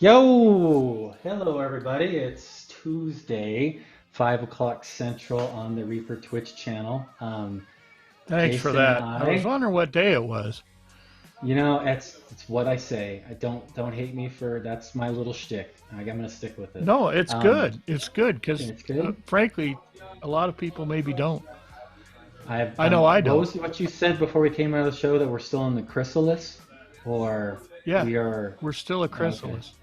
Yo, hello everybody. It's Tuesday, 5 o'clock Central on the Reaper Twitch channel. Thanks for Jason and that. I was I, wondering what day it was. it's what I say. I don't hate me for that's my little shtick. I'm gonna stick with it. No, it's Um, good. It's good because, it's good. frankly, a lot of people maybe don't. I I know I what don't. was what you said before we came out of the show that we're still in the chrysalis, or Yeah, we are we're still a okay, chrysalis.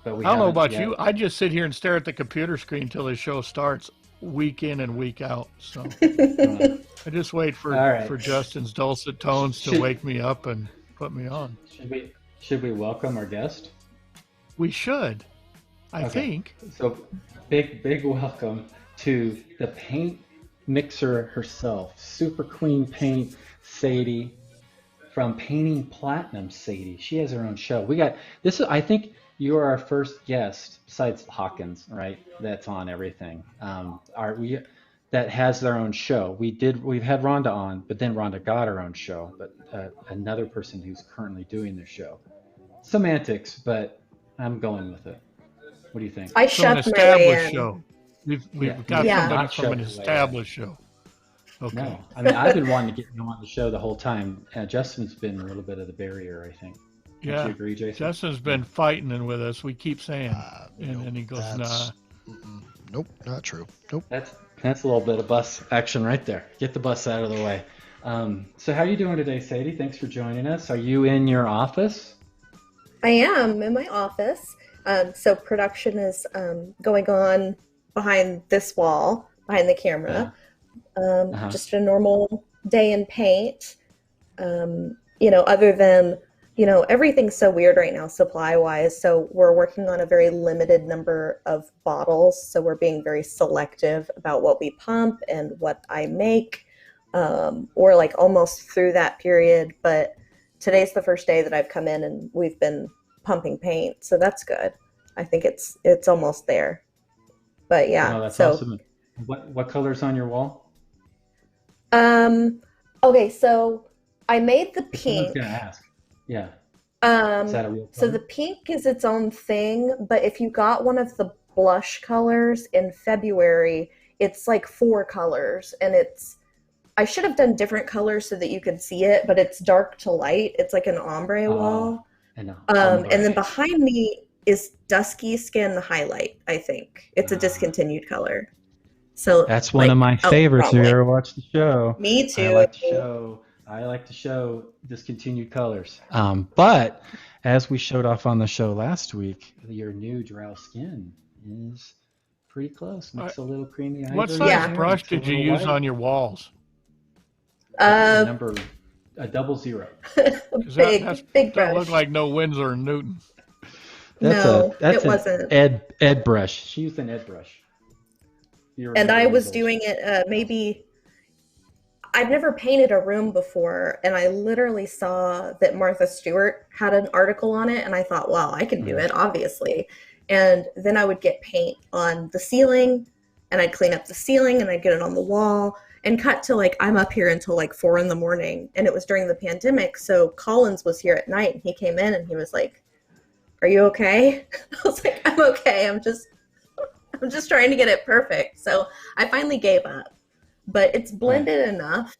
but we I don't know haven't about yet. you. I just sit here and stare at the computer screen till the show starts, week in and week out. So Uh, I just wait all for right. Justin's dulcet tones to Should wake me up and put me on. should we welcome our guest? We should, I Okay, think. so big welcome to the paint mixer herself, Super Queen Paint, Sadie. from Painting Platinum, Sadie. She has her own show. We got this. I think you are our first guest besides Hawkins, right? That's on everything. Are we? That has their own show. We've had Rhonda on, but then Rhonda got her own show. But another person who's currently doing their show. Semantics, but I'm going with it. What do you think? I So an shoved my way established in. show. We've Yeah, got you did Yeah. somebody not from shove an your way in. established show. Okay. No, I mean I've been wanting to get you on the show the whole time. Justin's been a little bit of the barrier, I think. Don't you Yeah. agree, Jason? Justin's been fighting with us. We keep saying, and Nope, then he goes, that's "Nah." nope, not true. Nope. That's a little bit of bus action right there. Get the bus out of the way. So how are you doing today, Sadie? Thanks for joining us. Are you in your office? I am in my office. So production is going on behind this wall, behind the camera. Uh-huh. Just a normal day in paint. Other than, everything's so weird right now, supply-wise. So we're working on a very limited number of bottles. So we're being very selective about what we pump and what I make. We're like almost through that period, but today's the first day that I've come in and we've been pumping paint. So that's good. I think it's almost there. But yeah. Oh, that's so awesome. What color's on your wall? Okay, so I made the Someone's pink. gonna ask. Yeah. Is that a real So color? the pink is its own thing, but if you got one of the blush colors in February, it's like 4 colors, and I should have done different colors so that you could see it, but it's dark to light. It's like an ombre wall. And And then behind me is Dusky Skin Highlight, I think. It's a discontinued color. So that's one of my favorites. If you ever watched the show. Me too. I like to show discontinued colors. But as we showed off on the show last week, your new Drow Skin is pretty close. Makes a little creamy ivory. What size Yeah. brush It's a did you little use white. on your walls? A number, a 00. Because Big that brush. looked like no Winsor and Newton. No, That's it wasn't. an Ed brush. She used an Ed brush. And I was doing it maybe. I've never painted a room before, and I literally saw that Martha Stewart had an article on it, and I thought, well, I can do it, obviously. And then I would get paint on the ceiling, and I'd clean up the ceiling, and I'd get it on the wall, and cut to like, I'm up here until like 4 in the morning, and it was during the pandemic, so Collins was here at night, and he came in, and he was like, are you okay? I was like, I'm okay, I'm just trying to get it perfect. So I finally gave up. But it's blended enough,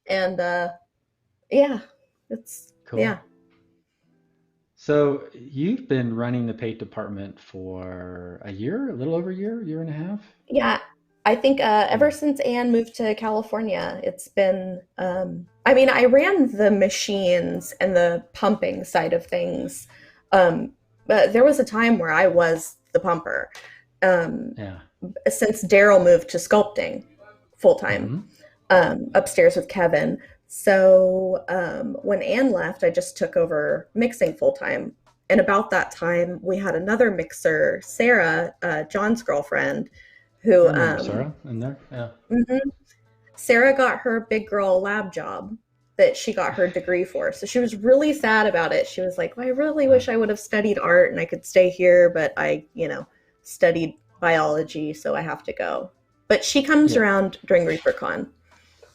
and it's Cool. yeah. So you've been running the paint department for a year, a little over a year and a half? Yeah, I think ever since Anne moved to California, it's been, I ran the machines and the pumping side of things, but there was a time where I was the pumper, Yeah. since Daryl moved to sculpting full-time, upstairs with Kevin. So when Anne left, I just took over mixing full-time. And about that time, we had another mixer, Sarah, John's girlfriend, who I remember Sarah in there. Yeah. Sarah got her big girl lab job that she got her degree for. So she was really sad about it. She was like, well, I really wish I would have studied art and I could stay here, but I, studied biology, so I have to go. But she comes around during ReaperCon.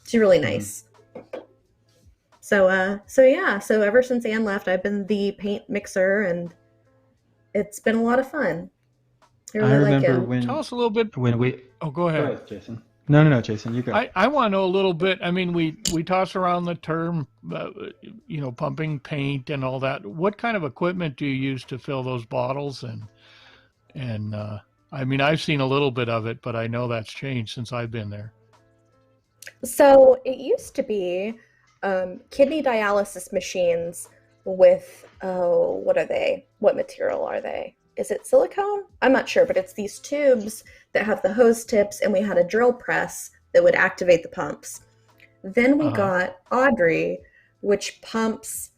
She's really nice. So ever since Anne left, I've been the paint mixer, and it's been a lot of fun. I really like remember it. when Tell us a little bit. when we Oh, go go ahead. ahead, Jason. No, Jason, you go. I want to know a little bit. I mean, we toss around the term, pumping paint and all that. What kind of equipment do you use to fill those bottles? And I've seen a little bit of it, but I know that's changed since I've been there. So it used to be kidney dialysis machines with, what are they? What material are they? Is it silicone? I'm not sure, but it's these tubes that have the hose tips, and we had a drill press that would activate the pumps. Then we got Audrey, which pumps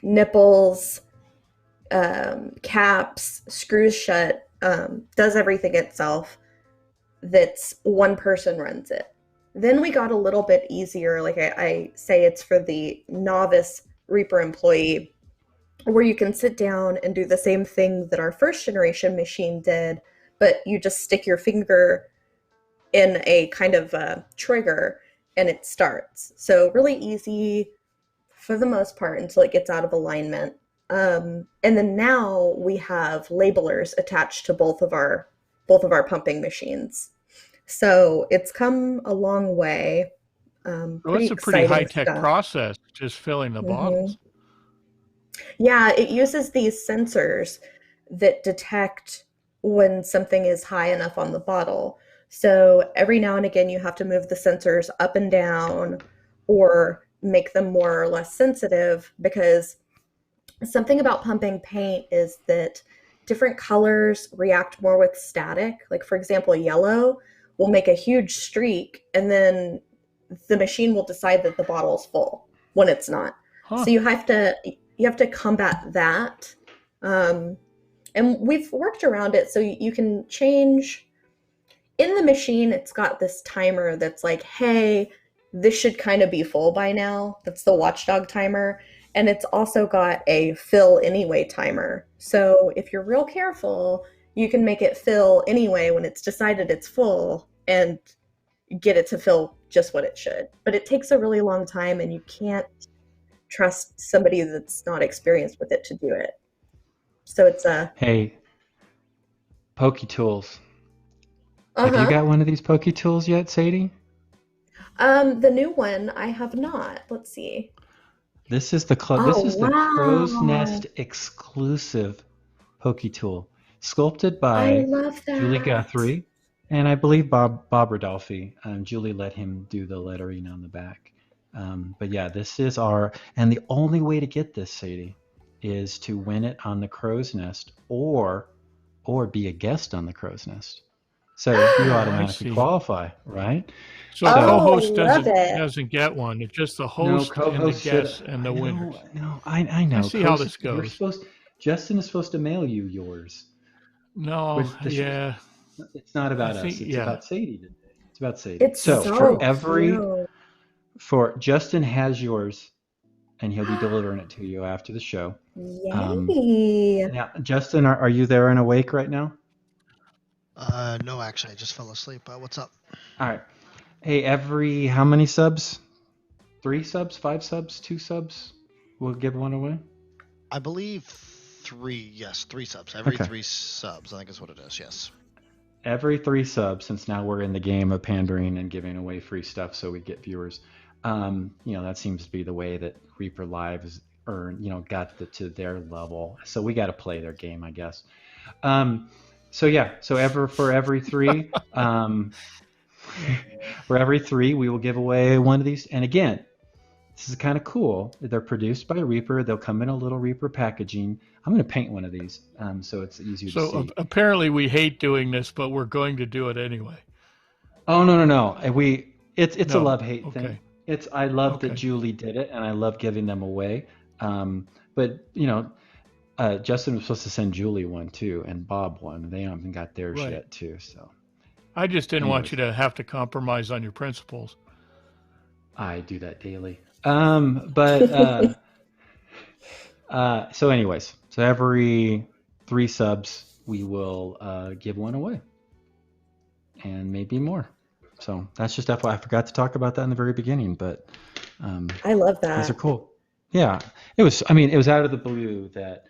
nipples, caps, screws shut, does everything itself. That's one person runs it. Then we got a little bit easier. Like I say, it's for the novice Reaper employee, where you can sit down and do the same thing that our first generation machine did, but you just stick your finger in a kind of a trigger and it starts. So really easy for the most part until it gets out of alignment. And then now we have labelers attached to both of our pumping machines. So it's come a long way. Well, Pretty it's a pretty exciting high-tech stuff. process, just filling the bottles. Yeah, it uses these sensors that detect when something is high enough on the bottle. So every now and again, you have to move the sensors up and down or make them more or less sensitive, because something about pumping paint is that different colors react more with static. Like, for example, yellow will make a huge streak, and then the machine will decide that the bottle is full when it's not. Huh. So you have to combat that. And we've worked around it, so you can change in the machine. It's got this timer that's like, hey, this should kind of be full by now. That's the watchdog timer. And it's also got a fill anyway timer. So if you're real careful, you can make it fill anyway when it's decided it's full and get it to fill just what it should. But it takes a really long time, and you can't trust somebody that's not experienced with it to do it. So it's a Hey, Pokey Tools. Have you got one of these Pokey Tools yet, Sadie? The new one I have not. Let's see. This is the wow. Crow's Nest exclusive Pokey Tool, sculpted I by love that. Julie Guthrie, and I believe Bob Rodolphi. Julie let him do the lettering on the back. But yeah, this is and the only way to get this, Sadie, is to win it on the Crow's Nest or be a guest on the Crow's Nest. So you automatically qualify, right? So co-host love it. doesn't get one. It's just the host and the guest and the winners. No, I know. I see how this goes. Justin is supposed to mail you yours. No, yeah. It's not about us. It's about Sadie today. It's about Sadie. It's so for Justin has yours, and he'll be delivering it to you after the show. Yay. Now, Justin, are you there and awake right now? No, actually, I just fell asleep. What's up? All right. Hey, how many subs? 3 subs, 5 subs, 2 subs? We'll give one away? I believe 3, yes, 3 subs. Every 3 subs, I think is what it is, yes. Every 3 subs, since now we're in the game of pandering and giving away free stuff so we get viewers. That seems to be the way that Reaper Live has got to their level. So we got to play their game, I guess. For every 3, for every 3, we will give away one of these. And again, this is kind of cool. They're produced by Reaper. They'll come in a little Reaper packaging. I'm going to paint one of these, so it's easier to see. So apparently we hate doing this, but we're going to do it anyway. Oh no! It's a love-hate thing. I love that Julie did it, and I love giving them away. But Justin was supposed to send Julie one too, and Bob one. They haven't got theirs yet too. So I just didn't want you to have to compromise on your principles. I do that daily. So every 3 subs we will give one away, and maybe more. So that's just FYI. I forgot to talk about that in the very beginning, but I love that. Those are cool. Yeah, it was out of the blue that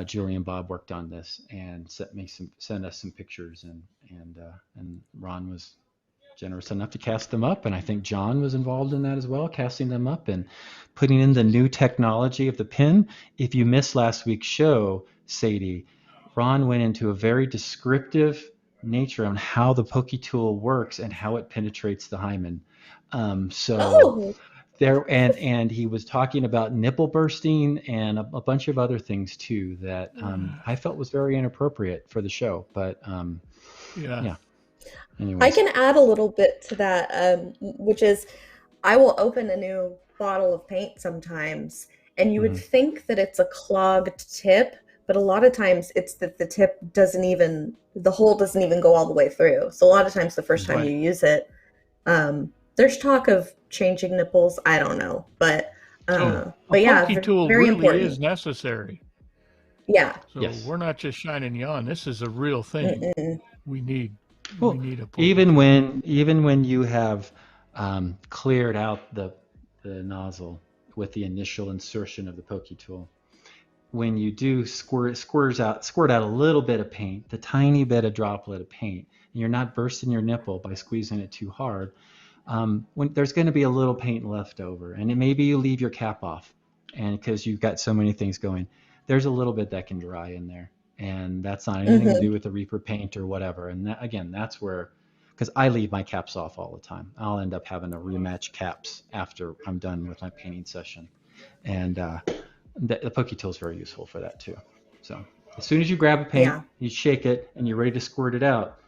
Julie and Bob worked on this and sent us some pictures, and Ron was generous enough to cast them up, and I think John was involved in that as well, casting them up and putting in the new technology of the pin. If you missed last week's show, Sadie, Ron went into a very descriptive nature on how the Pokey Tool works and how it penetrates the hymen. There, and he was talking about nipple bursting and a bunch of other things too that I felt was very inappropriate for the show. But yeah. Anyways. I can add a little bit to that, which is I will open a new bottle of paint sometimes, and you would think that it's a clogged tip, but a lot of times it's that the hole doesn't even go all the way through. So a lot of times the first time you use it, There's talk of changing nipples. I don't know, but So a yeah, pokey tool very really is important. necessary. Yeah. So Yes. we're not just shining you on. This is a real thing. Mm-mm. We need Well, a pokey tool. even when you have cleared out the nozzle with the initial insertion of the pokey tool, when you do squirt out a little bit of paint, the tiny bit of droplet of paint, and you're not bursting your nipple by squeezing it too hard, when there's going to be a little paint left over, and maybe you leave your cap off, and because you've got so many things going, there's a little bit that can dry in there, and that's not anything to Mm-hmm. do with the Reaper paint or whatever. And that, again, that's where, because I leave my caps off all the time, I'll end up having to rematch caps after I'm done with my painting session, and the pokey tool is very useful for that too. So as soon as you grab a paint, Yeah. you shake it, and you're ready to squirt it out,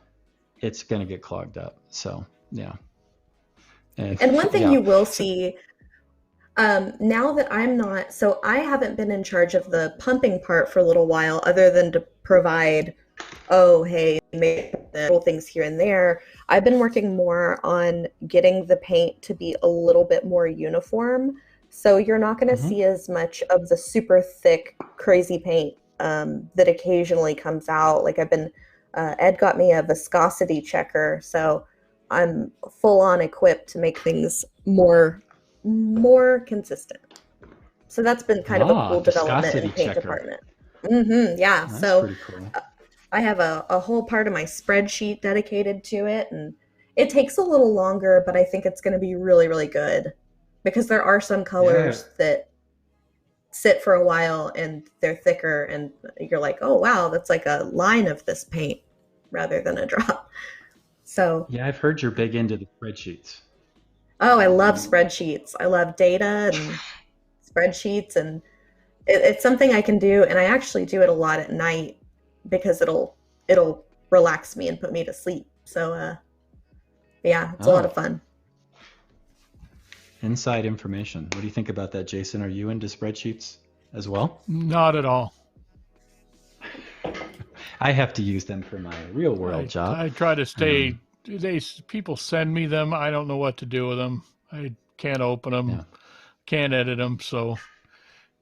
it's going to get clogged up. So yeah. And one thing Yeah. you will So, see, now that I'm not, so I haven't been in charge of the pumping part for a little while, other than to provide, oh, hey, make the little things here and there. I've been working more on getting the paint to be a little bit more uniform. So you're not going to mhm. see as much of the super thick, crazy paint that occasionally comes out. Like Ed got me a viscosity checker, so I'm full on equipped to make things more consistent. So that's been kind of a cool development in Viscosity paint checker. department. Yeah. That's So pretty cool. I have a whole part of my spreadsheet dedicated to it, and it takes a little longer, but I think it's going to be really, really good because there are some Yeah. colors that sit for a while and they're thicker, and you're like, oh, wow, that's like a line of this paint rather than a drop. So, Yeah, I've heard you're big into the spreadsheets. oh, I love spreadsheets. I love data and spreadsheets, and it's something I can do, and I actually do it a lot at night because it'll relax me and put me to sleep. So yeah, it's a lot Oh, of fun. inside information. What do you think about that, Jason? Are you into spreadsheets as well? Not at all. I have to use them for my real world job. I try to stay. Um, People send me them. I don't know what to do with them. I can't open them, yeah. can't edit them. So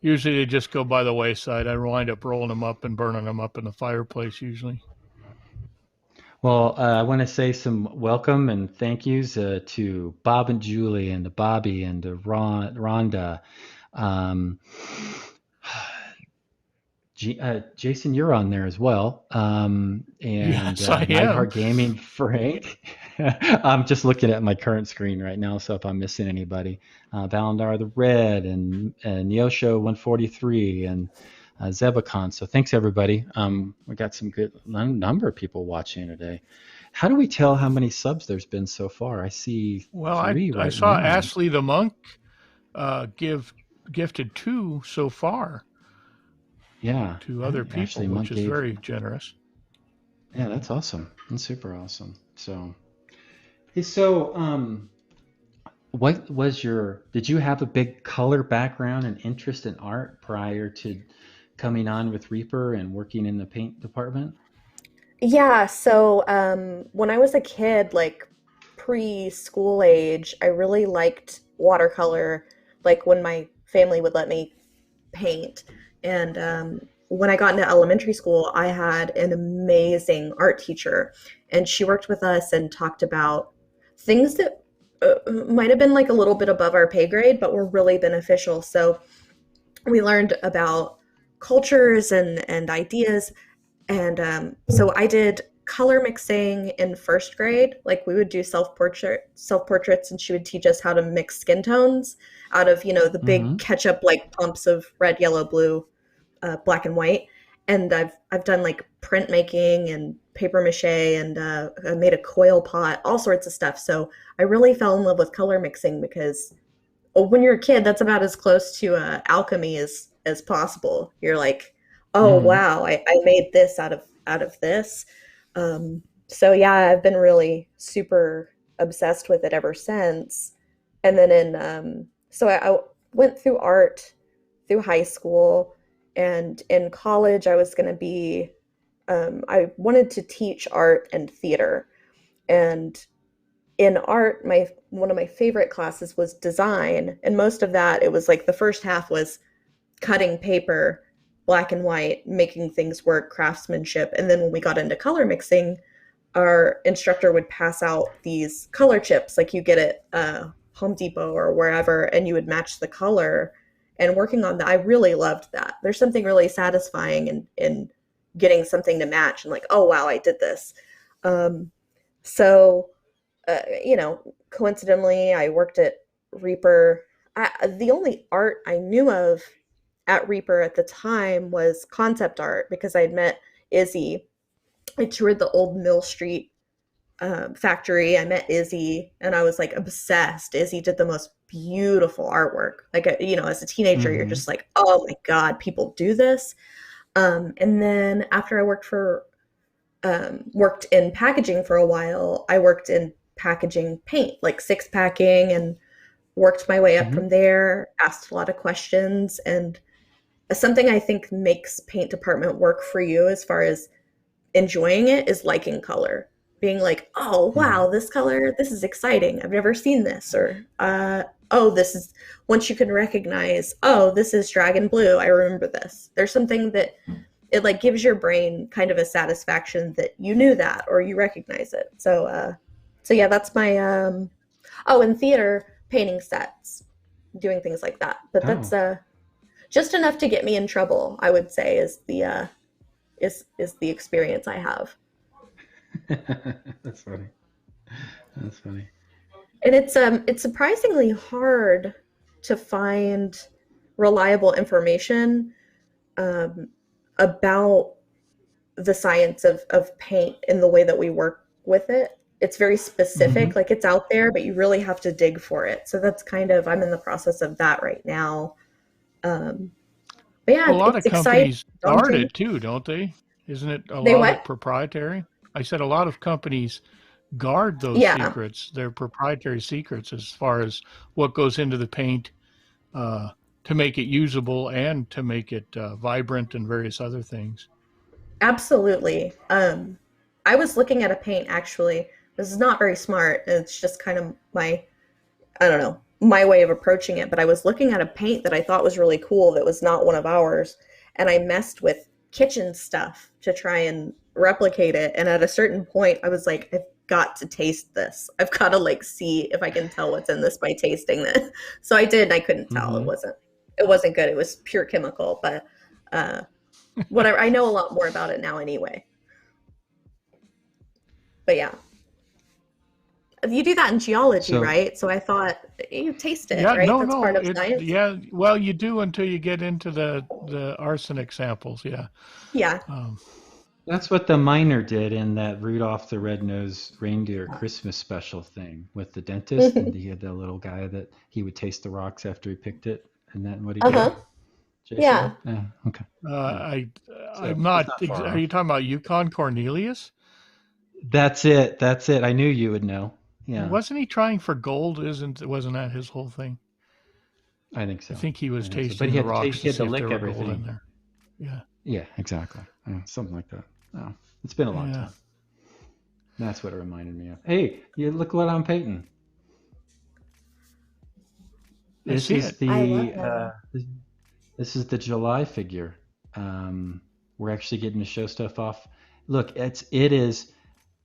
usually they just go by the wayside. I wind up rolling them up and burning them up in the fireplace usually. Well, I want to say some welcome and thank yous to Bob and Julie and to Bobby and to Rhonda. Um, Jason, you're on there as well. And Yes, I am. Nightheart Gaming Frank. I'm just looking at my current screen right now, so if I'm missing anybody, Valandar the Red and Neosho 143 and Zebacon. So thanks everybody. We got some good number of people watching today. How do we tell how many subs there's been so far? I see Well, 3 I right saw now. Ashley the Monk gifted 2 so far. Yeah. To other people, Ashley which Monk is gave, very generous. Yeah, that's awesome. That's super awesome. So, hey, so what was did you have a big color background and interest in art prior to coming on with Reaper and working in the paint department? Yeah, so when I was a kid, like preschool age, I really liked watercolor, like when my family would let me paint. And when I got into elementary school, I had an amazing art teacher, and she worked with us and talked about things that might have been like a little bit above our pay grade, but were really beneficial. So we learned about cultures and ideas, and so I did color mixing in first grade. Like we would do self portraits, and she would teach us how to mix skin tones out of the big Mm-hmm. ketchup like pumps of red, yellow, blue, black, and white. And I've done like printmaking and paper mache, and I made a coil pot, all sorts of stuff. So I really fell in love with color mixing because when you're a kid, that's about as close to alchemy as possible. You're like, oh Mm-hmm. wow, I made this out of this. So yeah, I've been really super obsessed with it ever since. And then so I went through art through high school, and in college I was going to be I wanted to teach art and theater, and in art, one of my favorite classes was design, and most of that, it was like the first half was cutting paper, black and white, making things work, craftsmanship. And then when we got into color mixing, our instructor would pass out these color chips like you get at Home Depot or wherever, and you would match the color. And working on that, I really loved that. There's something really satisfying in getting something to match and like, oh, wow, I did this. So, coincidentally, I worked at Reaper. The only art I knew of at Reaper at the time was concept art because I'd met Izzy. I toured the old Mill Street factory. I met Izzy and I was like obsessed. Izzy did the most beautiful artwork. Like, as a teenager, you're just like, oh my God, people do this. And then after I worked in packaging for a while, I worked in packaging paint, like 6-packing, and worked my way up from there, asked a lot of questions. And something I think makes paint department work for you as far as enjoying it is liking color, being like, oh, wow, this color, this is exciting. I've never seen this. Or, this is, once you can recognize, oh, this is dragon blue. I remember this. There's something that it like gives your brain kind of a satisfaction that you knew that or you recognize it. So yeah, that's my, in theater, painting sets, doing things like that. But that's just enough to get me in trouble, I would say, is the experience I have. That's funny. That's funny. And it's surprisingly hard to find reliable information about the science of paint in the way that we work with it. It's very specific, like it's out there, but you really have to dig for it. So that's I'm in the process of that right now. But yeah, a lot of companies guard it too, don't they? Isn't it a lot of it proprietary? I said a lot of companies guard those secrets, their proprietary secrets, as far as what goes into the paint to make it usable and to make it vibrant and various other things. Absolutely. I was looking at a paint, actually. This is not very smart. It's just kind of my way of approaching it. But I was looking at a paint that I thought was really cool that was not one of ours. And I messed with kitchen stuff to try and replicate it. And at a certain point, I was like, I've got to taste this. I've got to see if I can tell what's in this by tasting it. So I did, and I couldn't tell. It wasn't good. It was pure chemical, but whatever. I know a lot more about it now anyway. But yeah. You do that in geology, right? So I thought you taste it, right? That's part of science. Yeah, well, you do until you get into the arsenic samples, yeah. Yeah. That's what the miner did in that Rudolph the Red-Nosed Reindeer Christmas special thing with the dentist. And he had the little guy that he would taste the rocks after he picked it. And then what he did? Jason? Yeah. Okay. I'm not. Are you talking about Yukon Cornelius? That's it. I knew you would know. Yeah. Wasn't he trying for gold? Wasn't that his whole thing? I think so. I think he was tasting the rocks to see if there were gold in there. Yeah. Yeah, exactly. Something like that. Oh, it's been a long time. That's what it reminded me of. Hey, you look what I'm painting. This is the July figure. We're actually getting to show stuff off. Look, it is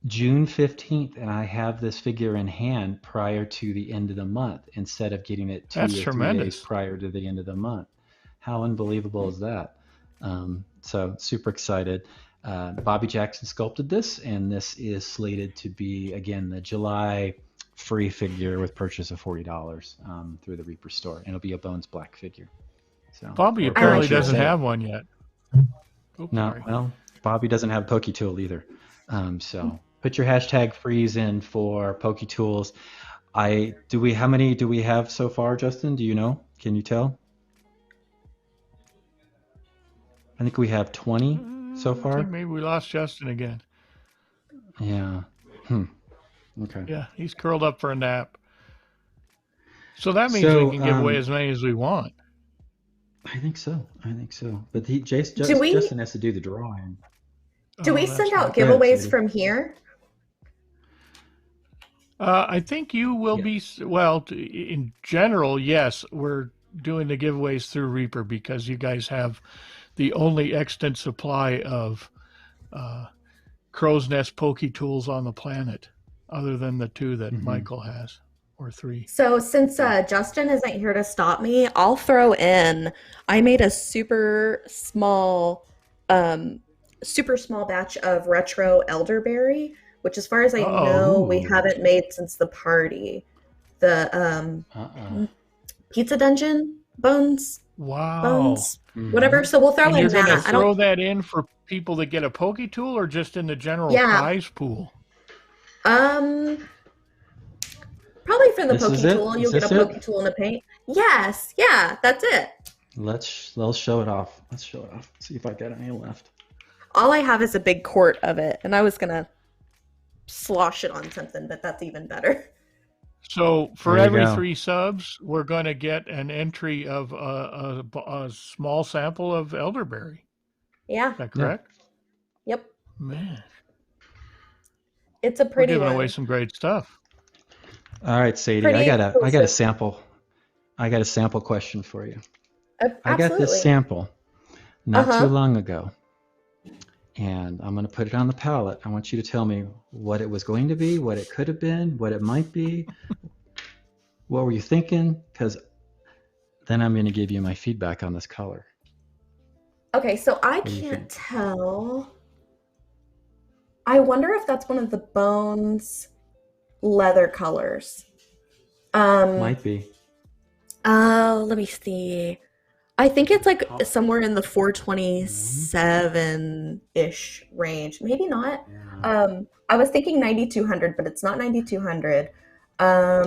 June 15th, and I have this figure in hand prior to the end of the month instead of getting it 2 or 3 days prior to the end of the month. How unbelievable is that? So super excited. Bobby Jackson sculpted this, and this is slated to be, again, the July free figure with purchase of $40 through the Reaper store. And it'll be a Bones Black figure. So Bobby apparently doesn't have one yet. Well, Bobby doesn't have Poke Tool either. So put your hashtag freeze in for Poke Tools. How many do we have so far, Justin? Do you know? Can you tell? I think we have 20 so far. I think maybe we lost Justin again. Yeah. Okay. Yeah, he's curled up for a nap. So that means we can give away as many as we want. I think so. But Justin has to do the drawing. Do we send out giveaways from here? I think you will be, well, in general, yes, we're doing the giveaways through Reaper because you guys have the only extant supply of crow's nest pokey tools on the planet, other than the 2 that Michael has, or 3. So since Justin isn't here to stop me, I'll throw in, I made a super small batch of retro elderberry, which as far as I know, we haven't made since the party. The Pizza Dungeon bones. Wow. Bones, whatever. So we'll throw and in you're that. Going to throw that in for people that get a pokey tool, or just in the general prize pool? Probably for the pokey tool. You'll get a pokey tool and a paint. Yes, yeah, that's it. Let's show it off. Let's show it off. See if I got any left. All I have is a big quart of it, and I was gonna slosh it on something, but that's even better. So for every 3 subs, we're going to get an entry of a small sample of elderberry. Yeah. Is that correct? Yep. Man. It's a pretty We're giving away some great stuff. All right, Sadie, I got a sample. I got a sample question for you. I got this sample not too long ago, and I'm going to put it on the palette. I want you to tell me what it was going to be, what it could have been, what it might be. What were you thinking? Because then I'm going to give you my feedback on this color. Okay, so I can't tell. I wonder if that's one of the bones leather colors. Might be. Oh, let me see. I think it's like somewhere in the 427-ish range. Maybe not. Yeah. I was thinking 9200, but it's not 9200. I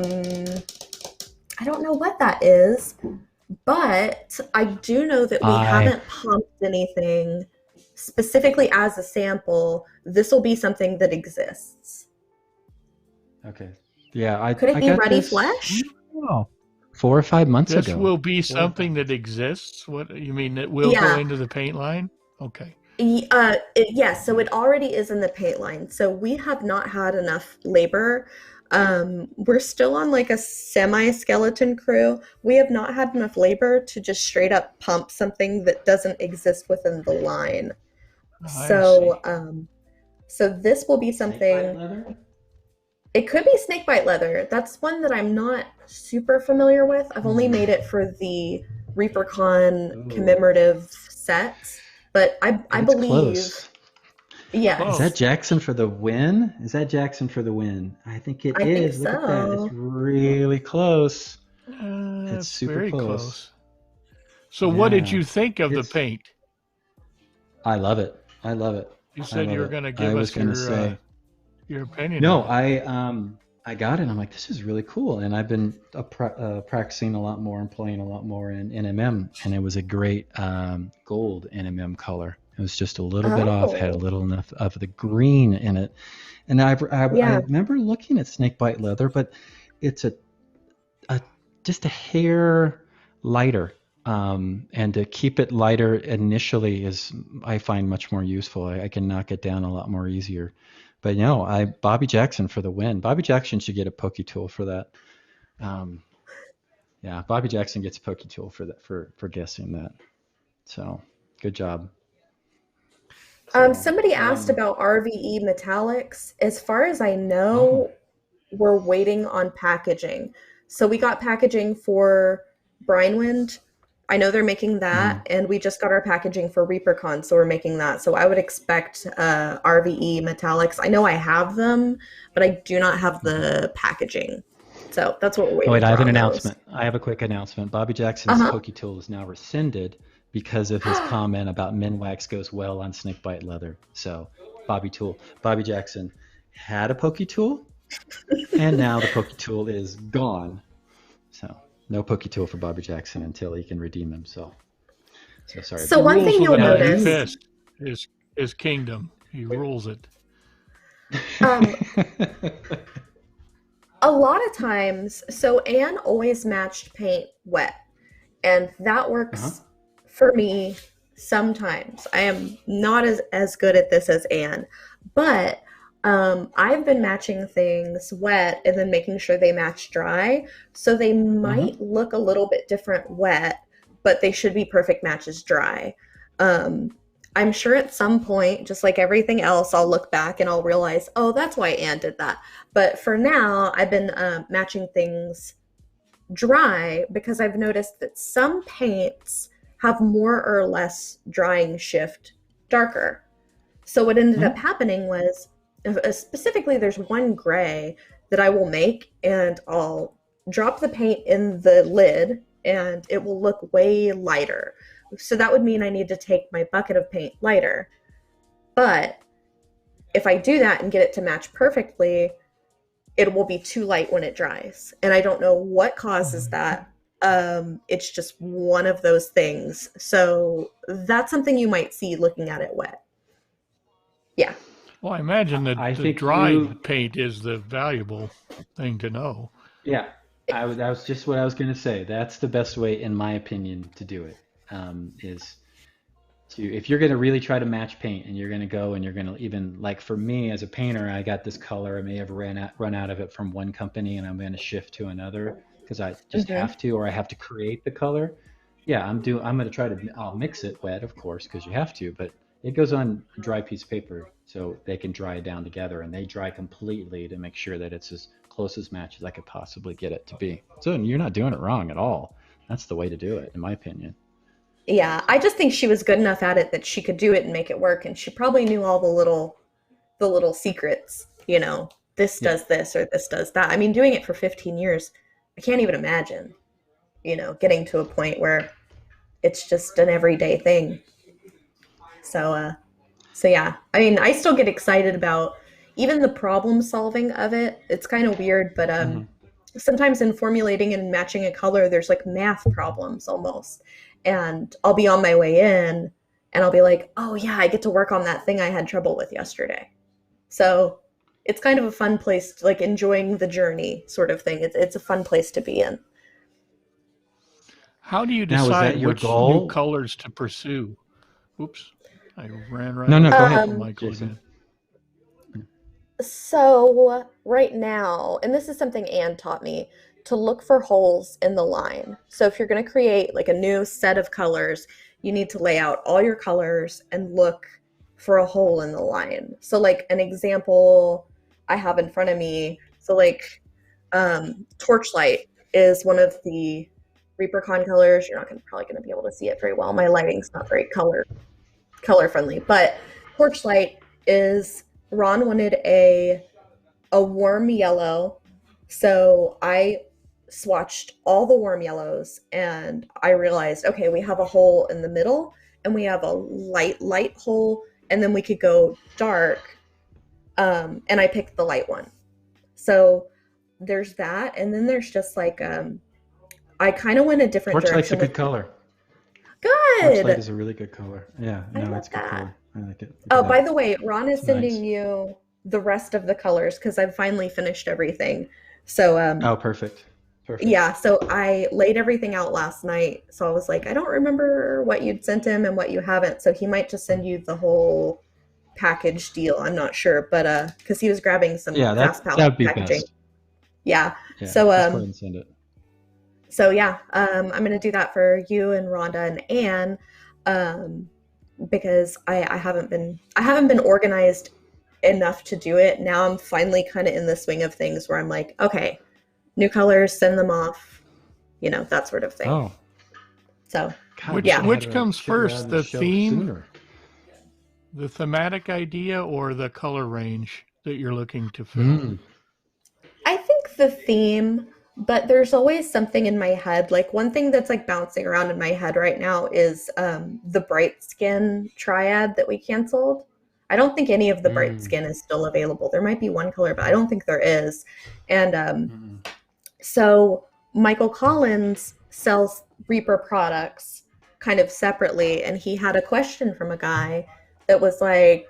don't know what that is, but I do know that we haven't pumped anything specifically as a sample. This will be something that exists. Okay. Yeah, could it be Ready Flesh? Oh, 4 or 5 months ago. This will be something that exists. What you mean? It will go into the paint line? Okay. Yes. So it already is in the paint line. So we have not had enough labor. We're still on like a semi-skeleton crew. We have not had enough labor to just straight up pump something that doesn't exist within the line. So this will be something. It could be snakebite leather. That's one that I'm not super familiar with. I've only made it for the ReaperCon commemorative sets, but I believe. Close. Yeah. Is that Jackson for the win? I think it is. Think so. Look at that. It's really close. It's super very close. So what did you think of the paint? I love it. You said you were going to give us your opinion. No, I got it. I'm like, this is really cool. And I've been practicing a lot more and playing a lot more in NMM. And it was a great gold NMM color. It was just a little bit off, had a little enough of the green in it. And I remember looking at snakebite leather, but it's just a hair lighter. And to keep it lighter initially I find much more useful. I can knock it down a lot more easier. But Bobby Jackson for the win. Bobby Jackson should get a pokey tool for that. Bobby Jackson gets a pokey tool for that for guessing that. So good job. Somebody asked about RVE metallics. As far as I know, we're waiting on packaging. So we got packaging for Brinewind. I know they're making that, and we just got our packaging for ReaperCon, so we're making that. So I would expect RVE metallics. I know I have them, but I do not have the packaging. So that's what we're waiting for. I have an announcement. I have a quick announcement. Bobby Jackson's pokey tool is now rescinded because of his comment about Minwax goes well on snakebite leather. So Bobby Jackson had a pokey tool, and now the pokey tool is gone. So no pokey tool for Bobby Jackson until he can redeem himself. So sorry. So one thing you'll notice is kingdom. He rules it. A lot of times, so Anne always matched paint wet, and that works for me sometimes. I am not as good at this as Anne, but I've been matching things wet and then making sure they match dry. So they might look a little bit different wet, but they should be perfect matches dry. I'm sure at some point, just like everything else, I'll look back and I'll realize, oh, that's why Anne did that. But for now, I've been matching things dry because I've noticed that some paints have more or less drying shift darker. So what ended up happening was, specifically, there's one gray that I will make and I'll drop the paint in the lid and it will look way lighter. So that would mean I need to take my bucket of paint lighter. But if I do that and get it to match perfectly, it will be too light when it dries. And I don't know what causes that. It's just one of those things. So that's something you might see looking at it wet. Yeah. Well, I imagine that I the think dry paint is the valuable thing to know. Yeah, that was just what I was going to say. That's the best way, in my opinion, to do it. Is to, if you're going to really try to match paint and you're going to go and you're going to, even like for me as a painter, I got this color. I may have run out of it from one company and I'm going to shift to another because I just have to, or I have to create the color. Yeah, I'm going to try to, I'll mix it wet, of course, because you have to, but it goes on a dry piece of paper so they can dry it down together, and they dry completely to make sure that it's as close as match as I could possibly get it to be. So you're not doing it wrong at all. That's the way to do it, in my opinion. Yeah, I just think she was good enough at it that she could do it and make it work, and she probably knew all the little secrets, you know, this does this or this does that. I mean, doing it for 15 years, I can't even imagine, you know, getting to a point where it's just an everyday thing. So yeah, I mean, I still get excited about even the problem solving of it. It's kind of weird, but sometimes in formulating and matching a color, there's like math problems almost. And I'll be on my way in and I'll be like, oh yeah, I get to work on that thing I had trouble with yesterday. So it's kind of a fun place to, like, enjoying the journey sort of thing. It's a fun place to be in. How do you Now, is decide that your which goal? new colors to pursue? Oops, I ran right No, over go ahead, Michael Jason. again. So right now, and this is something Anne taught me, to look for holes in the line. So if you're going to create like a new set of colors, you need to lay out all your colors and look for a hole in the line. So like an example I have in front of me, so like Torchlight is one of the Reaper colors. You're not probably going to be able to see it very well. My lighting's not very color friendly, but Torchlight is, Ron wanted a warm yellow, so I swatched all the warm yellows and I realized, okay, we have a hole in the middle and we have a light hole, and then we could go dark, and I picked the light one. So there's that, and then there's just like I kind of went a different Torchlight's direction. a good color. Good. Torchlight is a really good color. Yeah, no, it's a good color. I like it. Oh, by the way, Ron is It's sending nice. you the rest of the colors because I've finally finished everything. So Oh, perfect. Perfect. yeah, so I laid everything out last night. So I was like, I don't remember what you'd sent him and what you haven't. So he might just send you the whole package deal. I'm not sure, but because he was grabbing some fast that'd be packaging. best. Yeah. Yeah, So just go ahead and send it. So yeah, I'm gonna do that for you and Rhonda and Anne, because I haven't been organized enough to do it. Now I'm finally kind of in the swing of things where I'm like, okay, new colors, send them off, you know, that sort of thing. Oh, So God, Which comes first, the theme, sooner. the thematic idea, or the color range that you're looking to fill? I think the theme, but there's always something in my head. Like one thing that's like bouncing around in my head right now is the bright skin triad that we canceled. I don't think any of the bright skin is still available. There might be one color, but I don't think there is. And so Michael Collins sells Reaper products kind of separately, and he had a question from a guy that was like,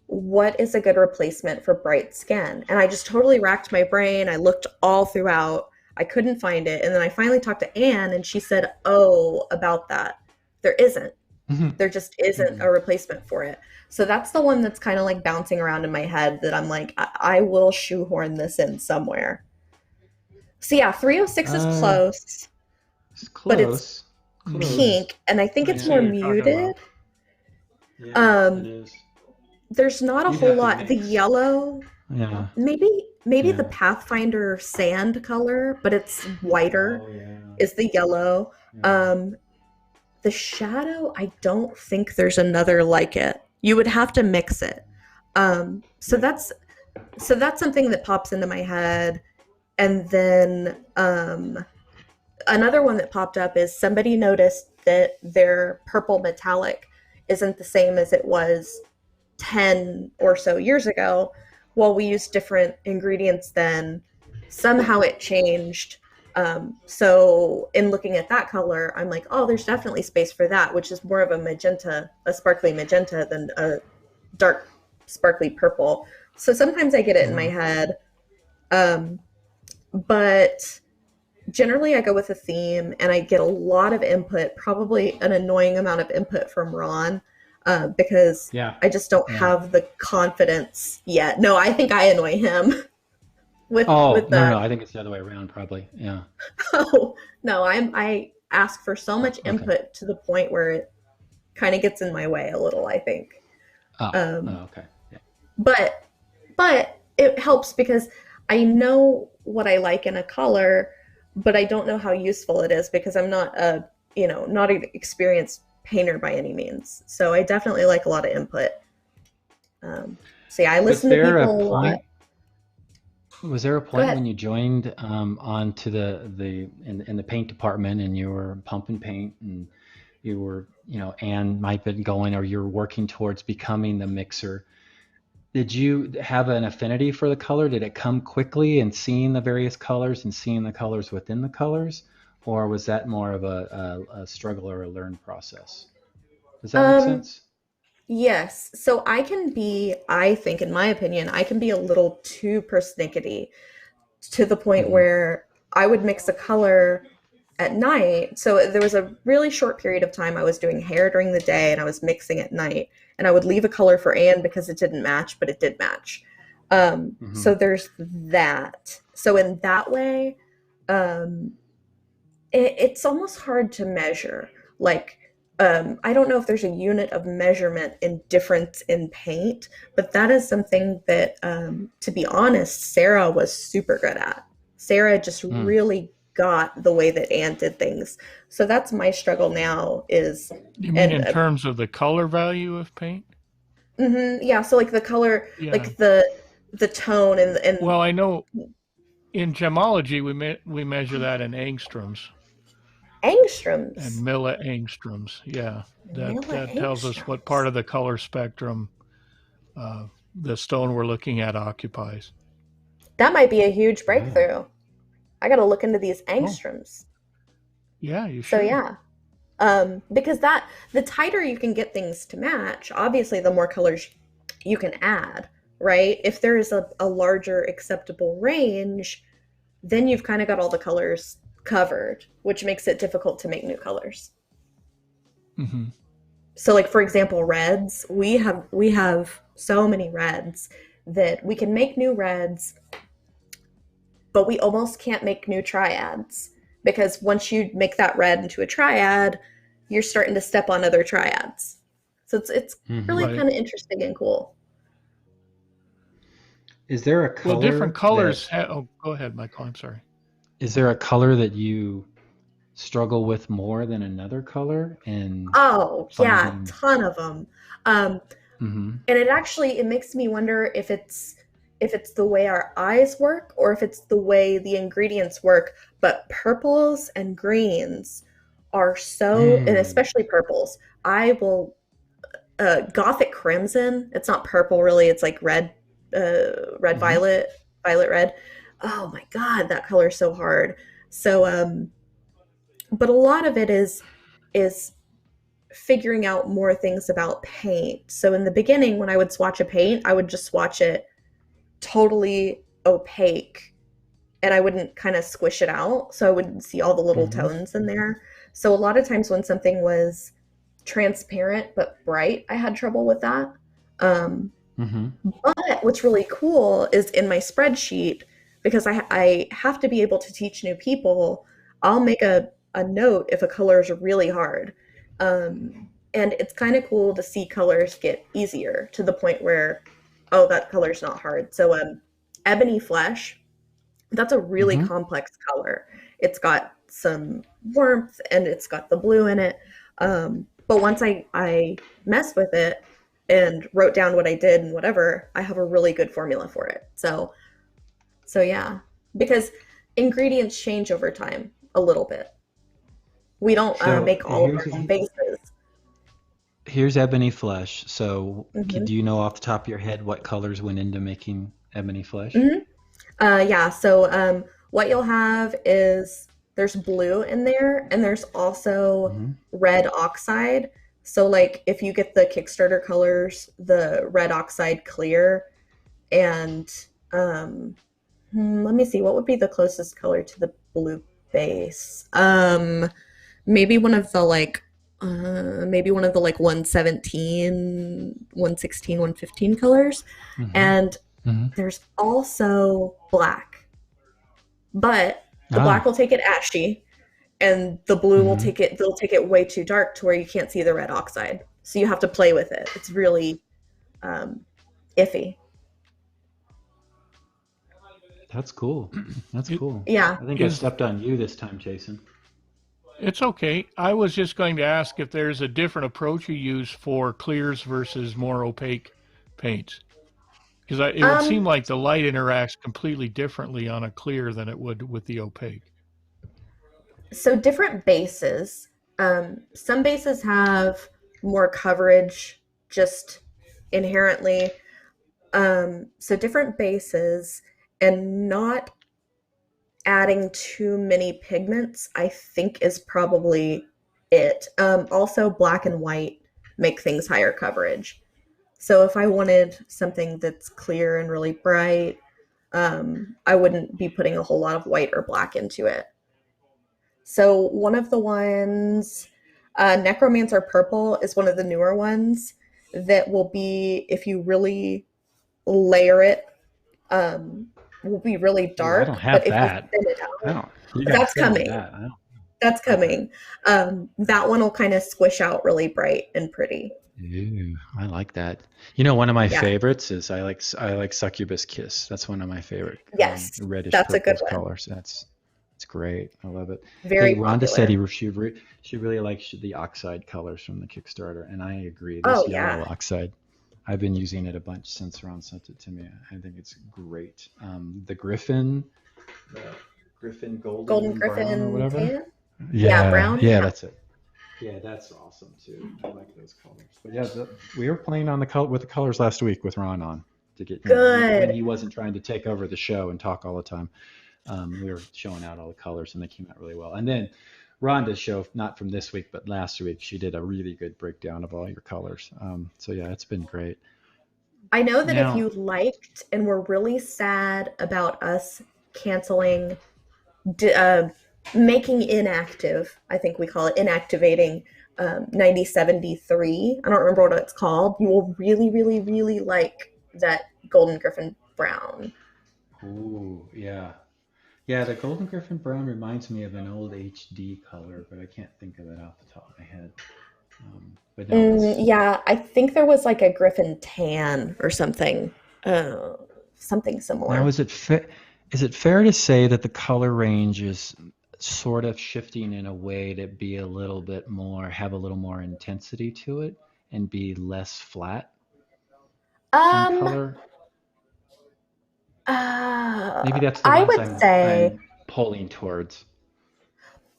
what is a good replacement for bright skin? And I just totally racked my brain. I looked all throughout. I couldn't find it. And then I finally talked to Anne, and she said, oh, about that, there isn't. There just isn't a replacement for it. So that's the one that's kind of like bouncing around in my head that I'm like, I will shoehorn this in somewhere. So yeah, 306 is close. It's close. But it's pink, and I think it's more muted. Yeah, it is. There's not a whole lot. The yellow, maybe the Pathfinder sand color, but it's whiter. Is the yellow. The shadow, I don't think there's another like it. You would have to mix it. So that's something that pops into my head. And then another one that popped up is somebody noticed that their purple metallic isn't the same as it was 10 or so years ago. Well, we used different ingredients then. Somehow it changed. So in looking at that color, I'm like, oh, there's definitely space for that, which is more of a magenta, a sparkly magenta than a dark sparkly purple. So sometimes I get it in my head. But generally I go with a theme, and I get a lot of input, probably an annoying amount of input from Ron, because I just don't have the confidence yet. No, I think I annoy him. No, I think it's the other way around, probably. Yeah. Oh, no, I ask for so much input to the point where it kind of gets in my way a little, I think. Okay. Yeah. But it helps because I know what I like in a color, but I don't know how useful it is because I'm not not an experienced painter by any means. So I definitely like a lot of input. So yeah, I listen to people a lot. Was there a point when you joined onto in the paint department and you were pumping paint and you were, Anne might have been going, or you're working towards becoming the mixer? Did you have an affinity for the color? Did it come quickly and seeing the various colors and seeing the colors within the colors? Or was that more of a struggle or a learn process? Does that make sense? Yes. So I think, in my opinion, I can be a little too persnickety to the point where I would mix a color at night. So there was a really short period of time I was doing hair during the day and I was mixing at night. And I would leave a color for Anne because it didn't match, but it did match. So there's that. So in that way, it's almost hard to measure. Like, I don't know if there's a unit of measurement in difference in paint, but that is something that, to be honest, Sarah was super good at. Sarah just really got the way that Anne did things. So that's my struggle now is... You mean in terms of the color value of paint? Yeah, so like the color, like the tone and... Well, I know in gemology we measure that in angstroms. Angstroms? And milliangstroms, yeah. That tells us what part of the color spectrum the stone we're looking at occupies. That might be a huge breakthrough. I got to look into these angstroms. Yeah, you should. So yeah, because the tighter you can get things to match, obviously the more colors you can add, right? If there is a larger acceptable range, then you've kind of got all the colors covered, which makes it difficult to make new colors. So like, for example, reds, we have so many reds that we can make new reds, but we almost can't make new triads, because once you make that red into a triad, you're starting to step on other triads. So it's really kind of interesting and cool. Is there a color? Well, different colors. Go ahead, Michael. I'm sorry. Is there a color that you struggle with more than another color? And ton of them. And it makes me wonder if it's the way our eyes work or if it's the way the ingredients work. But purples and greens are so, and especially purples. I will Gothic crimson. It's not purple really. It's like red, violet red. Oh my God, that color is so hard. So, but a lot of it is figuring out more things about paint. So in the beginning, when I would swatch a paint, I would just swatch it totally opaque and I wouldn't kind of squish it out. So I wouldn't see all the little tones in there. So a lot of times when something was transparent but bright, I had trouble with that. Mm-hmm. But what's really cool is in my spreadsheet, because I have to be able to teach new people, I'll make a note if a color is really hard. And it's kind of cool to see colors get easier to the point where, oh, that color's not hard. So Ebony Flesh, that's a really Mm-hmm. complex color. It's got some warmth and it's got the blue in it. But once I messed with it and wrote down what I did and whatever, I have a really good formula for it. So yeah, because ingredients change over time a little bit. We don't So make all of our own bases. here's Ebony Flesh. So Mhm. do you know off the top of your head what colors went into making Ebony Flesh? Mhm. Yeah, so what you'll have is there's blue in there, and there's also Mm-hmm. red oxide. So like if you get the Kickstarter colors, the red oxide clear, and let me see, what would be the closest color to the blue base? Maybe one of the like 117, 116, 115 colors. Mm-hmm. And Mm-hmm. there's also black. But the black will take it ashy, and the blue will Mm-hmm. they'll take it way too dark to where you can't see the red oxide. So you have to play with it. It's really iffy. That's cool. That's cool. Yeah. I think I stepped on you this time, Jason. It's okay. I was just going to ask if there's a different approach you use for clears versus more opaque paints. Because it would seem like the light interacts completely differently on a clear than it would with the opaque. So different bases. Some bases have more coverage just inherently. So different bases, and not adding too many pigments, I think, is probably it. Also, black and white make things higher coverage. So if I wanted something that's clear and really bright, I wouldn't be putting a whole lot of white or black into it. So one of the ones, Necromancer Purple, is one of the newer ones that will be, if you really layer it, will be really dark. Ooh, I don't have that. If you thin it out, That's coming. That's coming. That one will kind of squish out really bright and pretty. Ooh, I like that. You know, one of my favorites is I like Succubus Kiss. That's one of my favorite. Yes, reddish that's a good one. colors. It's great. I love it. Very Rhonda popular. said she really likes the oxide colors from the Kickstarter, and I agree. Oh, This yeah. yellow oxide, I've been using it a bunch since Ron sent it to me. I think it's great. The Griffin golden Griffin brown or whatever. tan? Yeah, brown. Yeah, that's it. Yeah, that's awesome too. I like those colors. But yeah, we were playing on with the colors last week with Ron on to get Good. when he wasn't trying to take over the show and talk all the time. We were showing out all the colors, and they came out really well. And then Rhonda's show, not from this week, but last week, she did a really good breakdown of all your colors. So yeah, it's been great. I know that if you liked and were really sad about us canceling, making inactive, I think we call it inactivating, 9073. I don't remember what it's called. You will really, really, really like that Golden Griffin Brown. Ooh, yeah. Yeah, the Golden Griffin Brown reminds me of an old HD color, but I can't think of it off the top of my head. But no, yeah, I think there was like a Griffin Tan or something, something similar. Now, is it fair to say that the color range is sort of shifting in a way to be have a little more intensity to it and be less flat in color? Maybe that's the ones I'm pulling towards.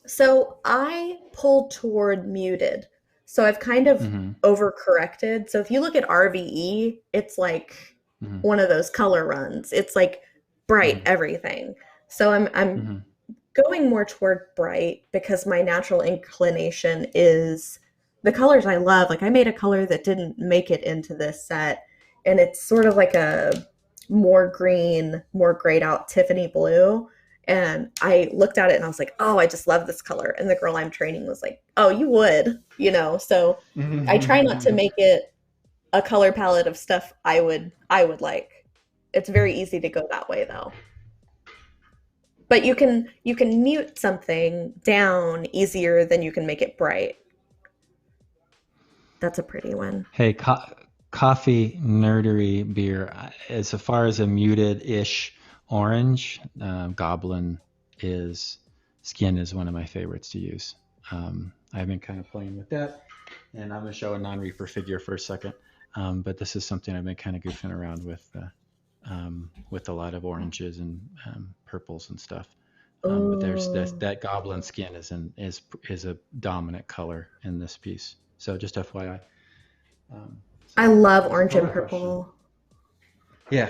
So I pull toward muted. So I've kind of overcorrected. So if you look at RVE, it's like one of those color runs. It's like bright everything. So I'm going more toward bright because my natural inclination is the colors I love. Like I made a color that didn't make it into this set, and it's sort of like a more green, more grayed out Tiffany blue. And I looked at it and I was like, oh, I just love this color. And the girl I'm training was like, oh, you would, you know? So I try not to make it a color palette of stuff I would like. It's very easy to go that way though. But you can mute something down easier than you can make it bright. That's a pretty one. Hey, coffee nerdery beer. As far as a muted-ish orange, Goblin skin is one of my favorites to use. I've been kind of playing with that, and I'm gonna show a non-Reaper figure for a second. But this is something I've been kind of goofing around with a lot of oranges and purples and stuff. But there's that Goblin skin is a dominant color in this piece. So just FYI. I love orange and purple. Yeah.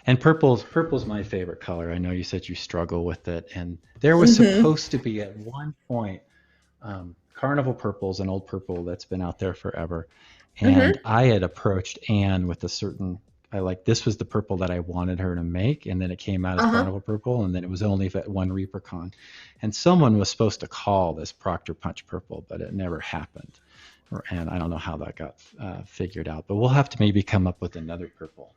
And purple's my favorite color. I know you said you struggle with it. And there was supposed to be at one point, Carnival Purple's an old purple that's been out there forever. And I had approached Anne with this was the purple that I wanted her to make. And then it came out as Carnival Purple. And then it was only at one ReaperCon. And someone was supposed to call this Proctor Punch Purple, but it never happened. And I don't know how that got figured out, but we'll have to maybe come up with another purple.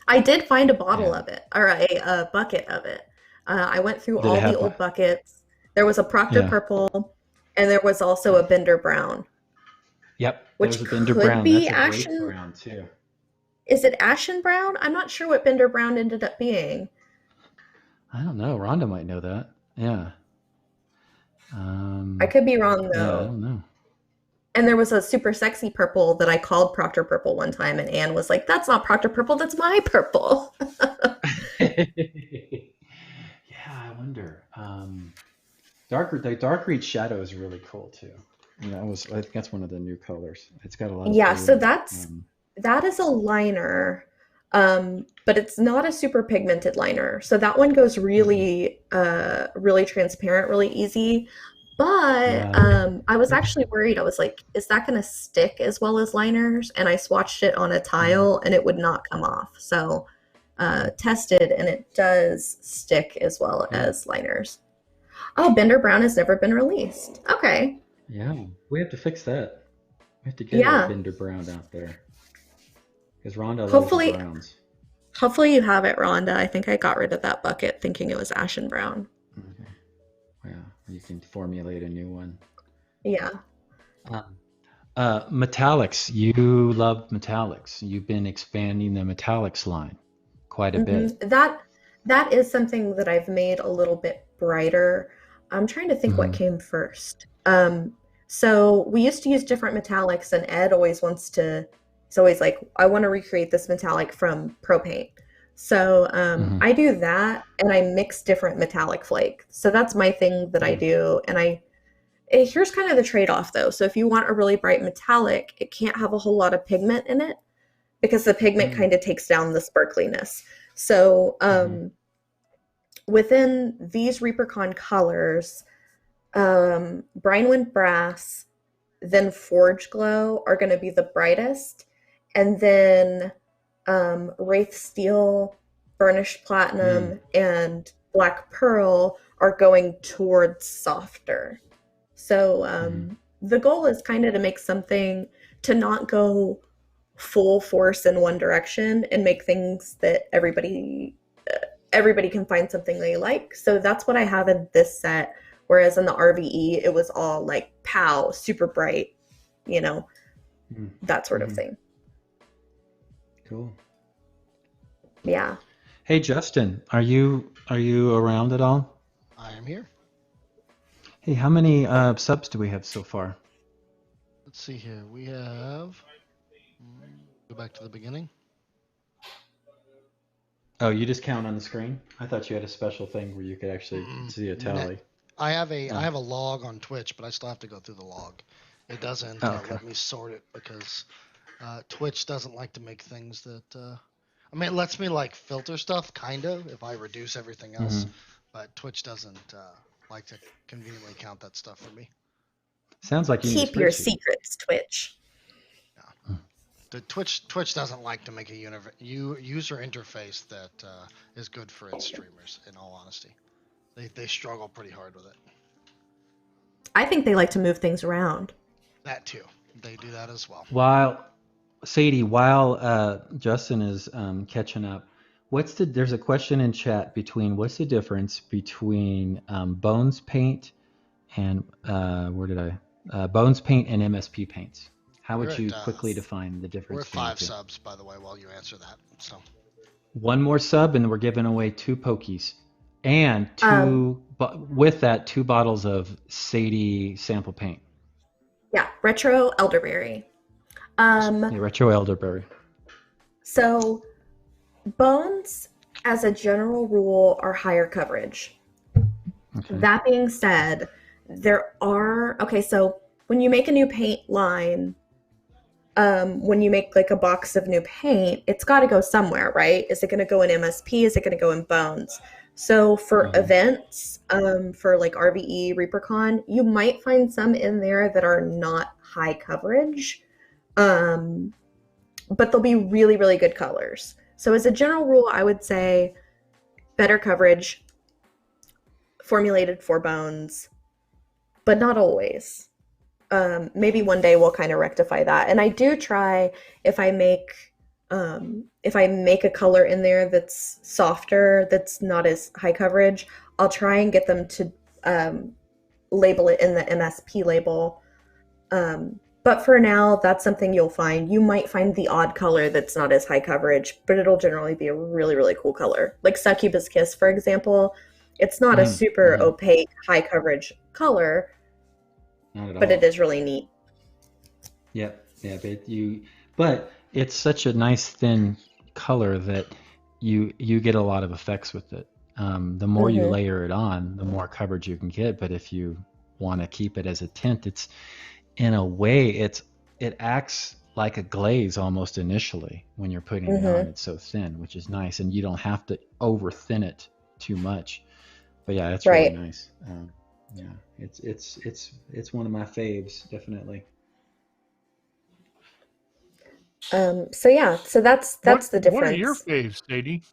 I did find a bottle of it, or a bucket of it. I went through all the old buckets. There was a Proctor Purple, and there was also a Bender Brown. Yep, which could Bender Brown. Be That's ashen brown too. Is it ashen brown? I'm not sure what Bender Brown ended up being. I don't know. Rhonda might know that. Yeah. I could be wrong though. Yeah, I don't know. And there was a super sexy purple that I called Proctor Purple one time, and Anne was like, that's not Proctor Purple, that's my purple. Yeah, I wonder. The dark reach shadow is really cool too. I think that's one of the new colors. It's got a lot of so that is a liner, but it's not a super pigmented liner. So that one goes really, really transparent, really easy. But I was actually worried. I was like, is that going to stick as well as liners? And I swatched it on a tile and it would not come off. So tested, and it does stick as well as liners. Oh, Bender Brown has never been released. Okay. Yeah, we have to fix that. We have to get a Bender Brown out there. Because Rhonda loves browns. Hopefully you have it, Rhonda. I think I got rid of that bucket thinking it was ashen brown. Okay. Yeah, you can formulate a new one. Yeah. Metallics. You love metallics. You've been expanding the metallics line quite a bit. That is something that I've made a little bit brighter. I'm trying to think what came first. So we used to use different metallics, and Ed he's always like, I want to recreate this metallic from Pro Paint. So I do that, and I mix different metallic flake. So that's my thing that I do. And here's kind of the trade-off though. So if you want a really bright metallic, it can't have a whole lot of pigment in it because the pigment kind of takes down the sparkliness. So within these ReaperCon colors, Brinewind Brass, then Forge Glow are going to be the brightest. And then Wraith Steel, Burnished Platinum, and Black Pearl are going towards softer. So the goal is kind of to make something to not go full force in one direction and make things that everybody can find something they like. So that's what I have in this set. Whereas in the RVE, it was all like pow, super bright, that sort of thing. Cool. Yeah. Hey, Justin, are you around at all? I am here. Hey, how many subs do we have so far? Let's see here. We have. Go back to the beginning. Oh, you just count on the screen? I thought you had a special thing where you could actually see a tally. I have a log on Twitch, but I still have to go through the log. It doesn't let me sort it because Twitch doesn't like to make things that. It lets me like filter stuff, kind of, if I reduce everything else. But Twitch doesn't like to conveniently count that stuff for me. Sounds like you keep your secrets, Twitch. Yeah. The Twitch doesn't like to make a user interface that is good for its streamers. In all honesty. They struggle pretty hard with it. I think they like to move things around. That too. They do that as well. Sadie, while Justin is catching up, there's a question in chat between what's the difference between Bones paint and Bones paint and MSP paints? How would you quickly define the difference? We're at 5 subs, by the way, while you answer that. So one more sub, and we're giving away 2 pokies, and with that 2 bottles of Sadie sample paint. Yeah, retro elderberry. Retro elderberry. So, Bones, as a general rule, are higher coverage. Okay. That being said, so when you make a new paint line, when you make like a box of new paint, it's got to go somewhere, right? Is it going to go in MSP? Is it going to go in Bones? So for events, for like RVE, ReaperCon, you might find some in there that are not high coverage, but they'll be really, really good colors. So as a general rule, I would say better coverage, formulated for Bones, but not always. Maybe one day we'll kind of rectify that. And I do try, if I make a color in there that's softer, that's not as high coverage, I'll try and get them to label it in the MSP label. But for now, that's something you'll find. You might find the odd color that's not as high coverage, but it'll generally be a really, really cool color. Like Succubus Kiss, for example. It's not a super opaque, high coverage color, but it is really neat. Yep. Yeah, but it's such a nice thin color that you get a lot of effects with it. The more you layer it on, the more coverage you can get. But if you want to keep it as a tint, it's in a way it acts like a glaze almost initially when you're putting it on. It's so thin, which is nice, and you don't have to over thin it too much. But yeah, it's really nice. Yeah, it's one of my faves, definitely. So that's the difference. What are your faves, Sadie?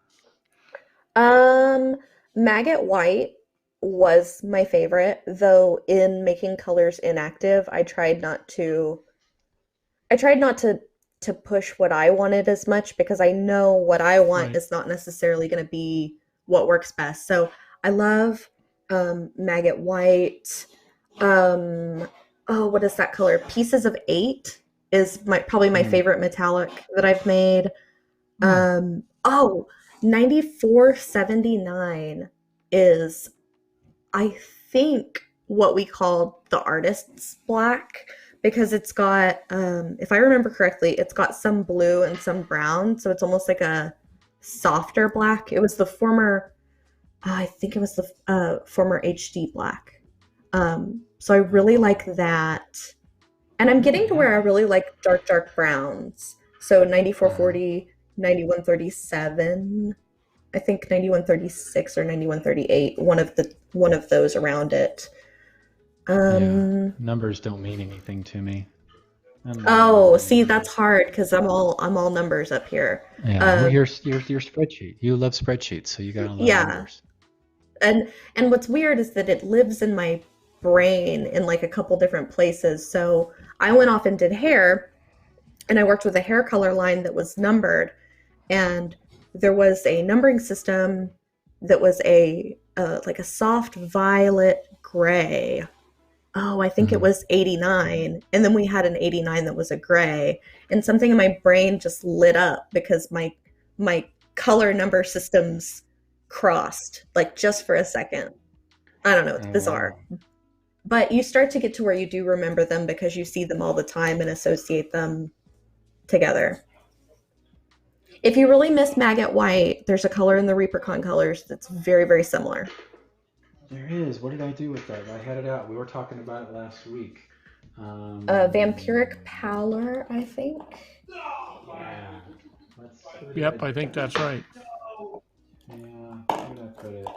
Maggot White was my favorite, though in making colors inactive, I tried not to push what I wanted as much, because I know what I want is not necessarily going to be what works best. So I love Maggot White. What is that color? Pieces of 8 is probably my favorite metallic that I've made. 9479 is, I think, what we call the artist's black, because it's got, if I remember correctly, it's got some blue and some brown, so it's almost like a softer black. It was the former, I think it was the former HD black. So I really like that. And I'm getting to where I really like dark browns. So 9440, 9137, I think 9136 or 9138, one of those around it. Numbers don't mean anything to me. See, that's hard because I'm all numbers up here. Yeah, your spreadsheet. You love spreadsheets, so you got a lot of numbers. And what's weird is that it lives in my brain in like a couple different places. So I went off and did hair, and I worked with a hair color line that was numbered, and there was a numbering system that was like a soft violet gray. I think it was 89. And then we had an 89 that was a gray, and something in my brain just lit up because my color number systems crossed, like, just for a second. I don't know. It's bizarre. Wow. But you start to get to where you do remember them because you see them all the time and associate them together. If you really miss Maggot White, there's a color in the ReaperCon colors that's very, very similar. There is. What did I do with that? I had it out. We were talking about it last week. Vampiric Pallor, I think. Yeah. Yep, I think that's right. Yeah, where did I put it?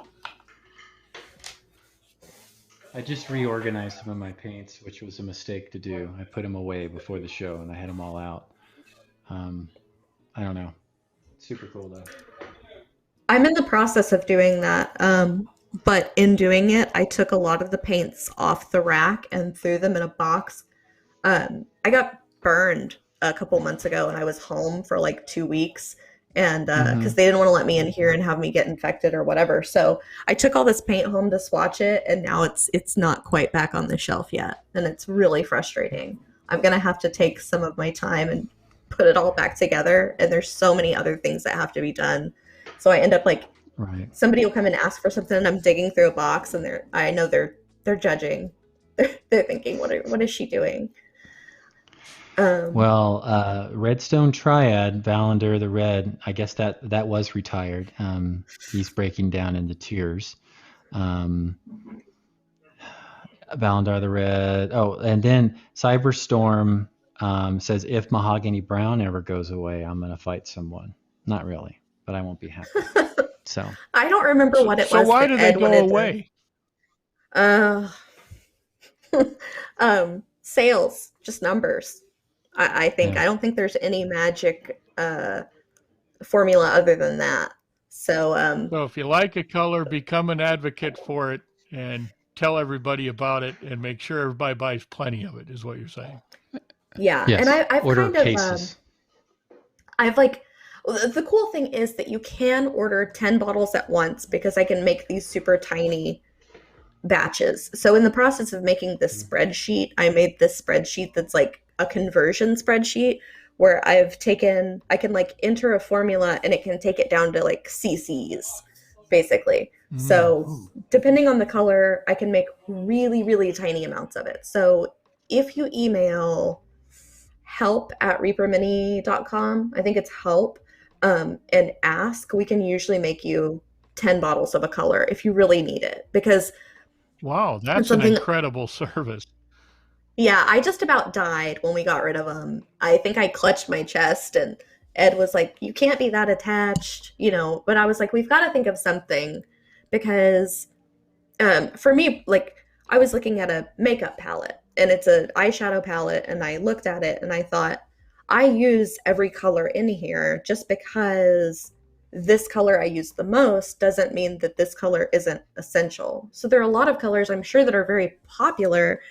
I just reorganized some of my paints, which was a mistake to do. I put them away before the show, and I had them all out. I don't know. Super cool, though. I'm in the process of doing that. But in doing it, I took a lot of the paints off the rack and threw them in a box. I got burned a couple months ago and I was home for like 2 weeks, and because they didn't want to let me in here and have me get infected or whatever. So I took all this paint home to swatch it, and now it's not quite back on the shelf yet, and it's really frustrating. I'm gonna have to take some of my time and put it all back together, and there's so many other things that have to be done. So I end up like, Right. somebody will come and ask for something, and I'm digging through a box, and I know they're judging. They're thinking, what is she doing? Well, Redstone Triad, Valander the Red, I guess that was retired. He's breaking down into tears. Valander the Red. Oh, and then Cyberstorm says, if Mahogany Brown ever goes away, I'm going to fight someone. Not really, but I won't be happy. So I don't remember what it So was. why that do they Ed go wanted away? Sales, just numbers. I think. Yeah. I don't think there's any magic formula other than that. So So if you like a color, become an advocate for it and tell everybody about it and make sure everybody buys plenty of it, is what you're saying. yeah, Yes. and I've Order kind of cases. I've like, the cool thing is that you can order 10 bottles at once, because I can make these super tiny batches. So in the process of making this spreadsheet, I made this spreadsheet that's like a conversion spreadsheet, where I can like enter a formula and it can take it down to like cc's, basically. So depending on the color, I can make really, really tiny amounts of it. So if you email help@reapermini.com, I think it's help, and ask, we can usually make you 10 bottles of a color if you really need it, because Wow, that's an something. incredible service. Yeah, I just about died when we got rid of them. I think I clutched my chest, and Ed was like, "You can't be that attached," But I was like, "We've got to think of something," because for me, like, I was looking at a makeup palette, and it's an eyeshadow palette, and I looked at it and I thought, I use every color in here. Just because this color I use the most doesn't mean that this color isn't essential. So there are a lot of colors, I'm sure, that are very popular,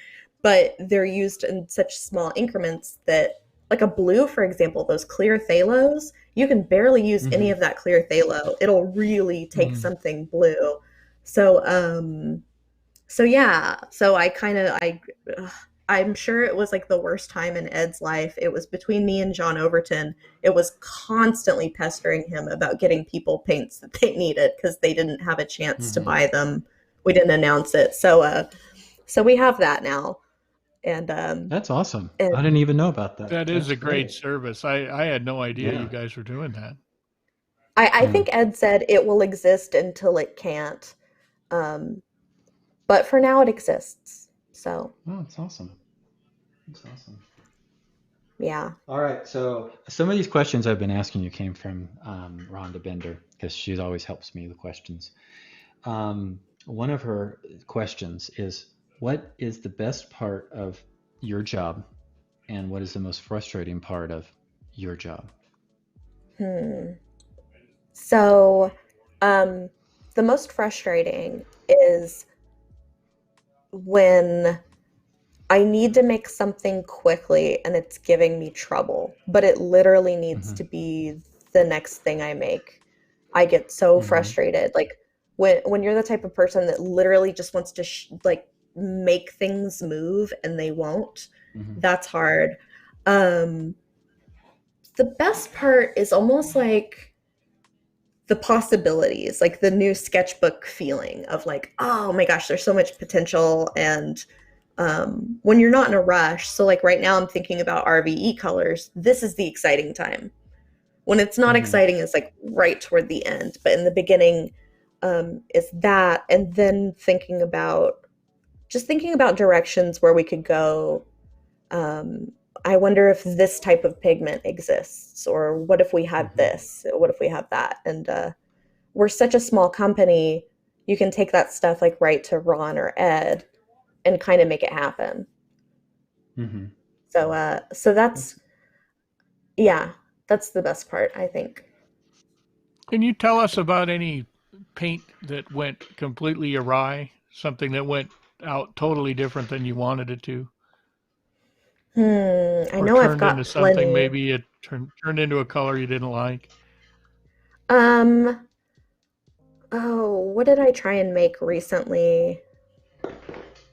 but they're used in such small increments that, like a blue, for example, those clear phthalos, you can barely use any of that clear phthalo. It'll really take something blue. So yeah, so I'm sure it was like the worst time in Ed's life. It was between me and John Overton. It was constantly pestering him about getting people paints that they needed, because they didn't have a chance to buy them. We didn't announce it. So we have that now. And That's awesome. I didn't even know about that. That is That's a great service. I had no idea you guys were doing that. I think Ed said it will exist until it can't. But for now it exists. So. Oh, it's awesome. That's awesome. Yeah. All right. So some of these questions I've been asking you came from Rhonda Bender, because she always helps me with questions. One of her questions is, what is the best part of your job, and what is the most frustrating part of your job? So, the most frustrating is when I need to make something quickly and it's giving me trouble, but it literally needs to be the next thing I make. I get so frustrated. Like, when you're the type of person that literally just wants to like make things move and they won't, that's hard. The best part is almost like the possibilities, like the new sketchbook feeling of like, oh my gosh, there's so much potential. And when you're not in a rush, so like right now I'm thinking about RVE colors, this is the exciting time. When it's not exciting, it's like right toward the end, but in the beginning, is that. And then thinking about directions where we could go. I wonder if this type of pigment exists, or what if we had this, what if we have that. And we're such a small company, you can take that stuff like right to Ron or Ed and kind of make it happen. So that's the best part, I think. Can you tell us about any paint that went completely awry? Something that went out totally different than you wanted it to? I Or know I've turned into got something, plenty. maybe it turned into a color you didn't like? Um, oh, what did I try and make recently?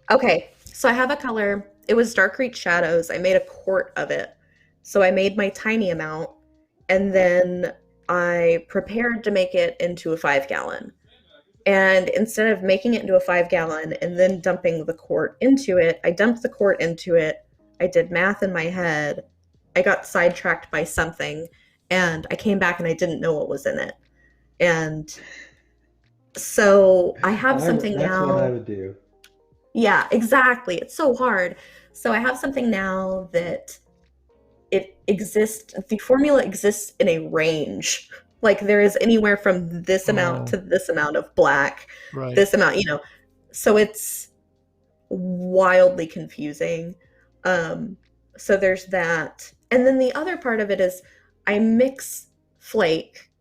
Okay, so I have a color. It was Dark Reach Shadows. I made a quart of it. So I made my tiny amount, and then I prepared to make it into a 5 gallon. And instead of making it into a 5 gallon and then dumping the quart into it, I dumped the quart into it. I did math in my head. I got sidetracked by something, and I came back and I didn't know what was in it. And so I have something That's what I now. would do. Yeah, exactly. It's so hard. So I have something now that the formula exists in a range. Like there is anywhere from this amount to this amount of black, Right. this amount, so it's wildly confusing. So there's that. And then the other part of it is I mix flake,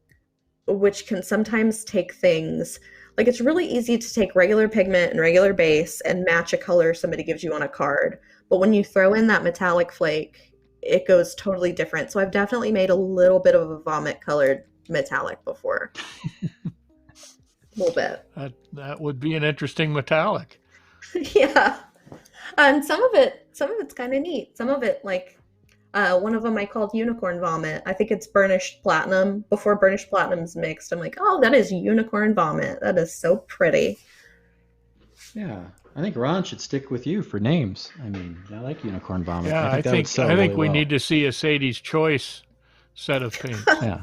which can sometimes take things like it's really easy to take regular pigment and regular base and match a color somebody gives you on a card. But when you throw in that metallic flake, it goes totally different. So I've definitely made a little bit of a vomit colored metallic before. A little bit. That would be an interesting metallic. Yeah. And some of it's kind of neat. Some of it, like one of them I called unicorn vomit. I think it's burnished platinum. Before burnished platinum's mixed, I'm like, oh, that is unicorn vomit. That is so pretty. Yeah, I think Ron should stick with you for names. I mean, I like unicorn vomit. Yeah, I think we need to see a Sadie's Choice set of paints. Yeah.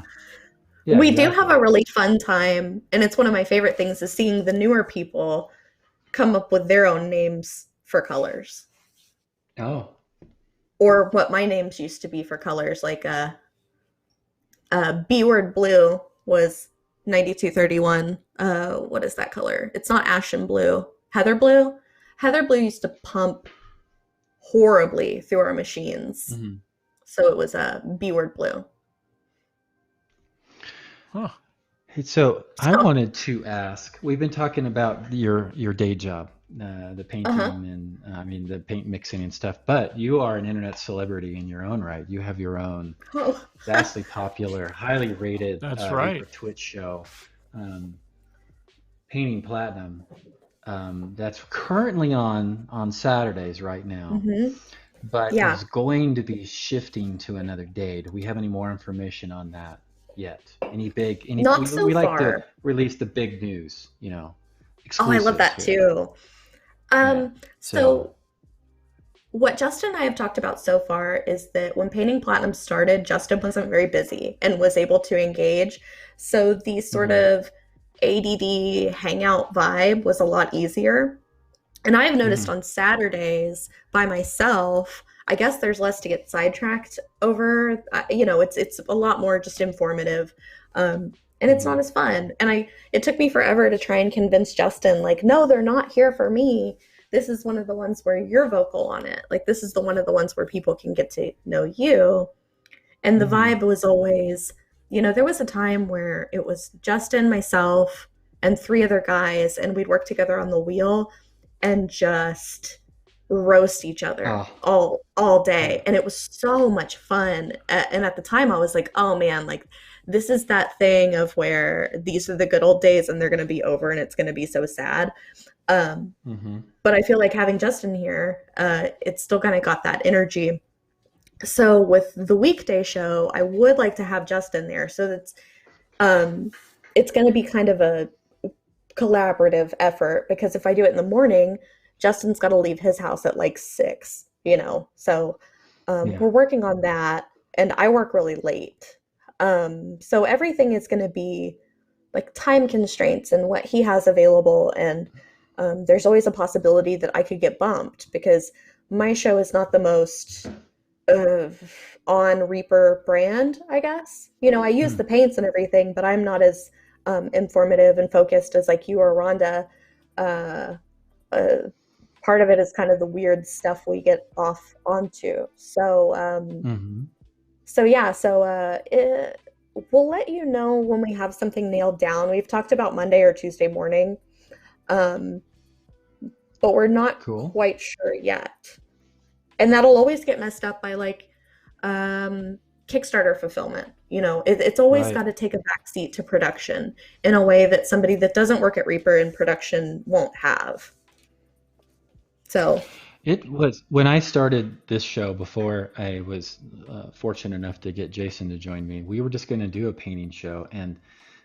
We exactly. do have a really fun time, and it's one of my favorite things is seeing the newer people come up with their own names for colors. Oh. Or what my names used to be for colors, like B-word blue was 9231. What is that color? It's not ashen blue. Heather blue? Heather blue used to pump horribly through our machines. Mm-hmm. So it was B-word blue. Huh. Hey, so I wanted to ask, we've been talking about your day job, the painting and the paint mixing and stuff, but you are an internet celebrity in your own right. You have your own vastly popular, highly rated Twitch show, Painting Platinum. That's currently on Saturdays right now, but is going to be shifting to another day. Do we have any more information on that yet? Not so we like far. to release the big news, exclusives. Oh, I love that here. too. So what Justin and I have talked about so far is that when Painting Platinum started, Justin wasn't very busy and was able to engage. So the sort of ADD hangout vibe was a lot easier. And I've noticed on Saturdays by myself, I guess there's less to get sidetracked over. It's a lot more just informative. And it's not as fun. And it took me forever to try and convince Justin, like, no, they're not here for me. This is one of the ones where you're vocal on it. Like, this is one of the ones where people can get to know you. And the vibe was always, there was a time where it was Justin, myself, and 3 other guys, and we'd work together on the wheel and just roast each other all day. And it was so much fun. And at the time I was like, oh man, like this is that thing of where these are the good old days and they're going to be over and it's going to be so sad. But I feel like having Justin here, it's still kind of got that energy. So with the weekday show, I would like to have Justin there. So that's, it's going to be kind of a collaborative effort, because if I do it in the morning, Justin's got to leave his house at like 6, so we're working on that, and I work really late, so everything is going to be like time constraints and what he has available, and there's always a possibility that I could get bumped because my show is not the most on Reaper brand, I guess. I use the paints and everything, but I'm not as informative and focused as like you or Rhonda. Part of it is kind of the weird stuff we get off onto. So we'll let you know when we have something nailed down. We've talked about Monday or Tuesday morning, um, but we're not Cool. quite sure yet. And that'll always get messed up by like Kickstarter fulfillment. It's always Right. got to take a backseat to production in a way that somebody that doesn't work at Reaper in production won't have. So It was when I started this show before I was fortunate enough to get Jason to join me. We were just going to do a painting show, and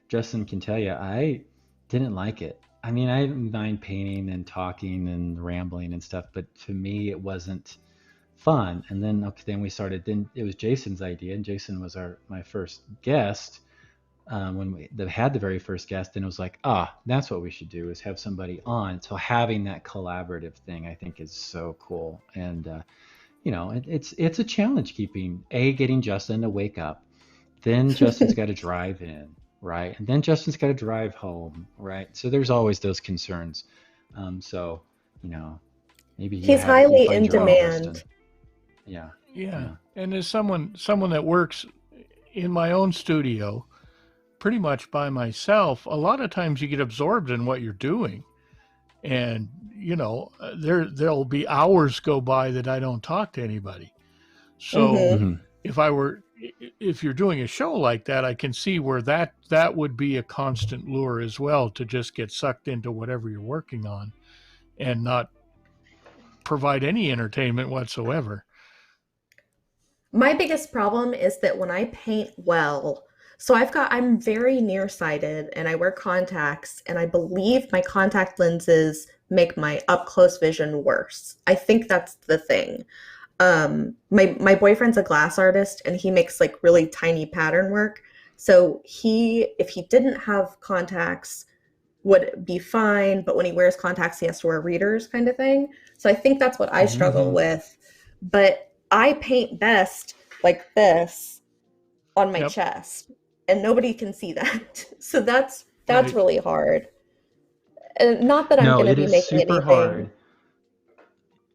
Justin can tell you, I didn't like it. I mean, I didn't mind painting and talking and rambling and stuff, but to me, it wasn't fun. And then, okay, then we started. Then it was Jason's idea, and Jason was my first guest when we had the very first guest, and it was like, that's what we should do is have somebody on. So having that collaborative thing, I think, is so cool. And it's a challenge getting Justin to wake up. Then Justin's got to drive in, right? And then Justin's got to drive home, right? So there's always those concerns. So maybe he's you highly find in your own demand. Justin. Yeah. Yeah. And as someone that works in my own studio, pretty much by myself, a lot of times you get absorbed in what you're doing. And, there'll be hours go by that I don't talk to anybody. So Mhm. if you're doing a show like that, I can see where that would be a constant lure as well, to just get sucked into whatever you're working on and not provide any entertainment whatsoever. My biggest problem is that when I paint well, so I'm very nearsighted and I wear contacts, and I believe my contact lenses make my up close vision worse. I think that's the thing. My boyfriend's a glass artist and he makes like really tiny pattern work. So if he didn't have contacts, would be fine, but when he wears contacts, he has to wear readers, kind of thing. So I think that's what I struggle with. But I paint best like this on my chest, and nobody can see that. So that's Right. really hard. And not that I'm No, going to it be is making super anything. hard.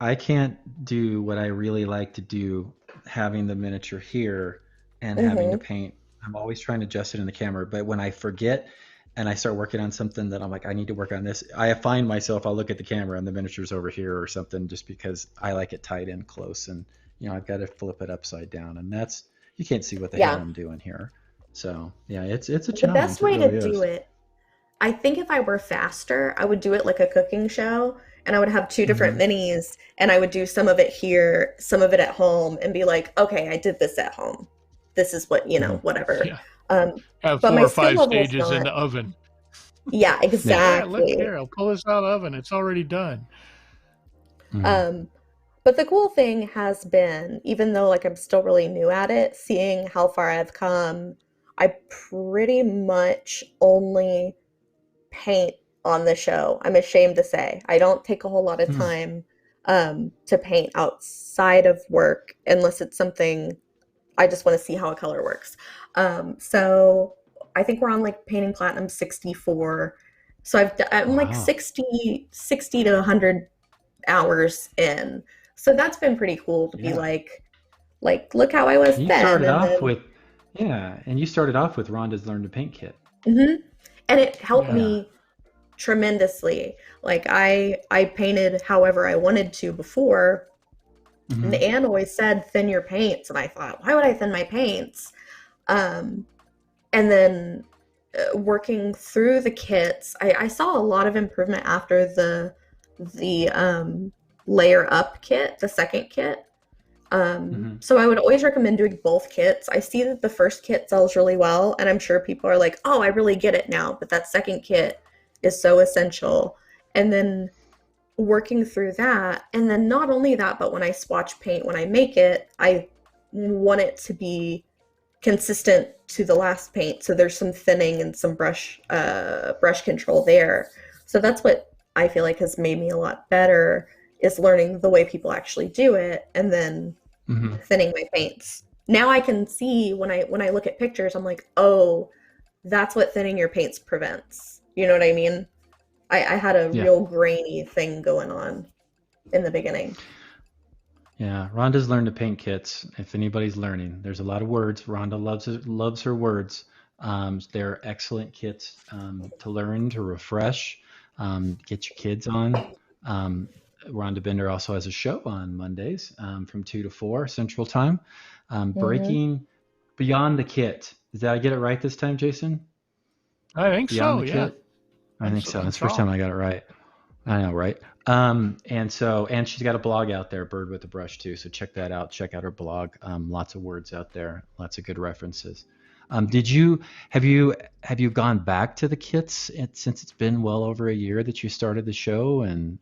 I can't do what I really like to do, having the miniature here and having to Hmm. paint. I'm always trying to adjust it in the camera, but when I forget and I start working on something that I'm like, I need to work on this, I find myself, I'll look at the camera and the miniature's over here or something, just because I like it tight in close, and I've got to flip it upside down, and you can't see what the hell Yeah. I'm doing here. So yeah, it's a The best challenge. It way really to do is. it, I think if I were faster, I would do it like a cooking show, and I would have two different Hmm. minis, and I would do some of it here, some of it at home, and be like, okay, I did this at home. This is what, Hmm. whatever. Yeah. Um, Have but 4 my or skill 5 level is stages in not. the oven. Yeah, Yeah. Yeah, look exactly. here. I'll pull this out of the oven. It's already done. Hmm. Um, but the cool thing has been, even though like I'm still really new at it, seeing how far I've come, I pretty much only paint on the show. I'm ashamed to say. I don't take a whole lot of Hmm. time to paint outside of work unless it's something I just want to see how a color works. So I think we're on like painting platinum 64. So I'm like Wow. 60 to 100 hours in. So that's been pretty cool to be Yeah. look how I was You then. started And off then, with, yeah, and you started off with Rhonda's Learn to Paint kit. mhm. And it helped Yeah. Yeah. me tremendously. Like I painted however I wanted to before, and Hmm. Anne always said thin your paints, and I thought, why would I thin my paints? Um, and then working through the kits, I saw a lot of improvement after the layer up kit, the second kit. Hmm. So I would always recommend doing both kits. I see that the first kit sells really well, and I'm sure people are like, oh, I really get it now, but that second kit is so essential. And then working through that, and then not only that, but when I swatch paint, when I make it, I want it to be consistent to the last paint. So there's some thinning and some brush control there. So that's what I feel like has made me a lot better, is learning the way people actually do it and then Hmm. thinning my paints. Now I can see when I look at pictures, I'm like, oh, that's what thinning your paints prevents. You know what I mean? I had a Yeah. real grainy thing going on in the beginning. Yeah, Rhonda's learned to paint kits. If anybody's learning, there's a lot of words. Rhonda loves her words. They're excellent kits to learn, to refresh, get your kids on. Um, Rhonda Bender also has a show on Mondays from 2 to 4 Central Time. Breaking Beyond the Kit. Did I get it right this time, Jason? I think Beyond so. the Yeah. Kit? I think so. I'm That's the first time I got it right. I know, right? And she's got a blog out there, Bird with a Brush, too. So check that out. Check out her blog. Lots of words out there. Lots of good references. Have you gone back to the kits since it's been well over a year that you started the show and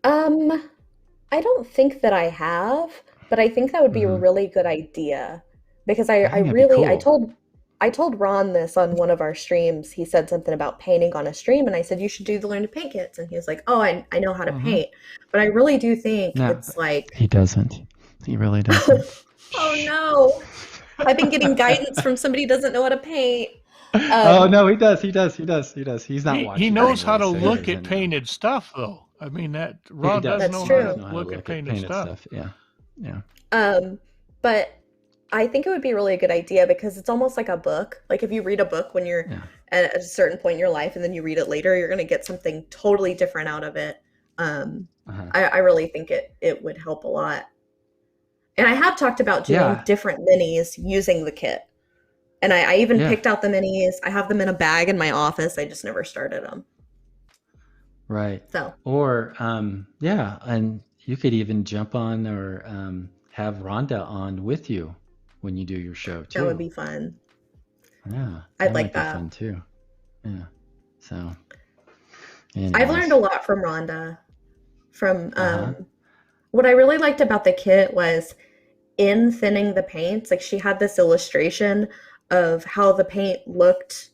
I don't think that I have, but I think that would be a really good idea because I think that'd be really cool. I told Ron this on one of our streams. He said something about painting on a stream, and I said you should do the Learn to Paint kits, and he was like, "Oh, I know how to paint," but I really do think No, it's like, he doesn't. He really doesn't. oh no, I've been getting guidance from somebody who doesn't know how to paint. Oh no, he does. He does. He does. He does. He's not watching. He knows how to anyway, so he look at doesn't know. painted stuff, though. I mean, that He Ron does. does That's know He how does true. to know how to look at painted stuff. Yeah. Yeah. But I think it would be really a good idea because it's almost like a book. Like if you read a book when you're Yeah. at a certain point in your life and then you read it later, you're going to get something totally different out of it. Uh-huh. I really think it would help a lot. And I have talked about doing Yeah. different minis using the kit. And I even Yeah. picked out the minis. I have them in a bag in my office. I just never started them. Right. So Or yeah, and you could even jump on or have Rhonda on with you when you do your show that would too. be fun. Yeah, I'd that like might be that. fun too. Yeah. So, I've learned anyways. a lot from Rhonda. From Uh-huh. what I really liked about the kit was in thinning the paints, like she had this illustration of how the paint looked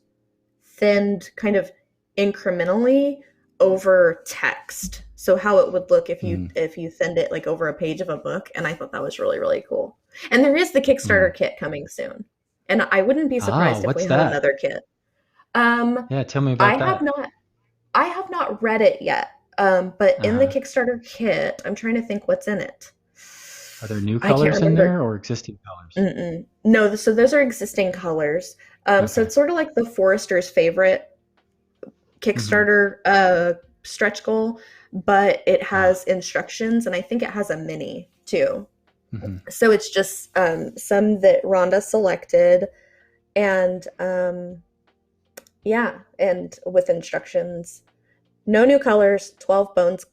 thinned kind of incrementally over text. So how it would look if you thinned it like over a page of a book, and I thought that was really, really cool. And there is the Kickstarter kit coming soon. And I wouldn't be surprised if what's we that? had another kit. Yeah, tell me about that. I have not read it yet. But in the Kickstarter kit, I'm trying to think what's in it. Are there new I can't colors in remember. there or existing colors? No, so those are existing colors. So it's sort of like the Forester's Favorite Kickstarter stretch goal, but it has instructions, and I think it has a mini too. So it's just some that Rhonda selected, and yeah, and with instructions. No new colors, 12 bones,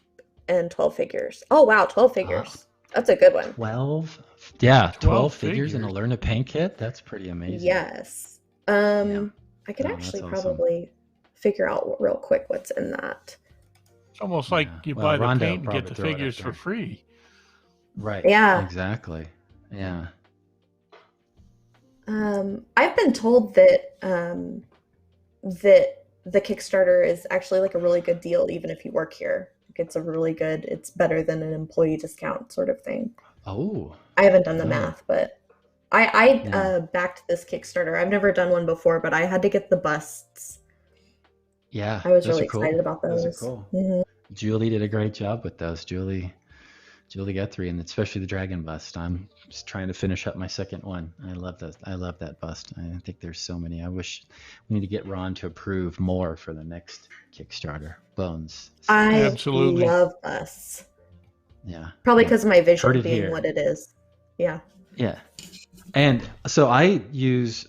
and 12 figures. Oh wow, 12 figures. That's a good one. 12? Yeah, 12 figures in a Learn to Paint kit? That's pretty amazing. Yes. I could actually probably figure out real quick what's in that. It's almost like you buy the paint and get the figures for free. Right. Yeah. Exactly. Yeah. I've been told that that the Kickstarter is actually like a really good deal, even if you work here. It's a really good. It's better than an employee discount sort of thing. Oh. I haven't done the math, but I backed this Kickstarter. I've never done one before, but I had to get the busts. Yeah. I was really excited about those. Those are cool. Julie did a great job with those. Julie Guthrie, and especially the dragon bust. I'm just trying to finish up my second one. I love that bust. I think there's so many. I wish we need to get Ron to approve more for the next Kickstarter. Bones. I Absolutely love busts. Yeah. Probably because of my vision being here. what it is. Yeah. Yeah. And so I use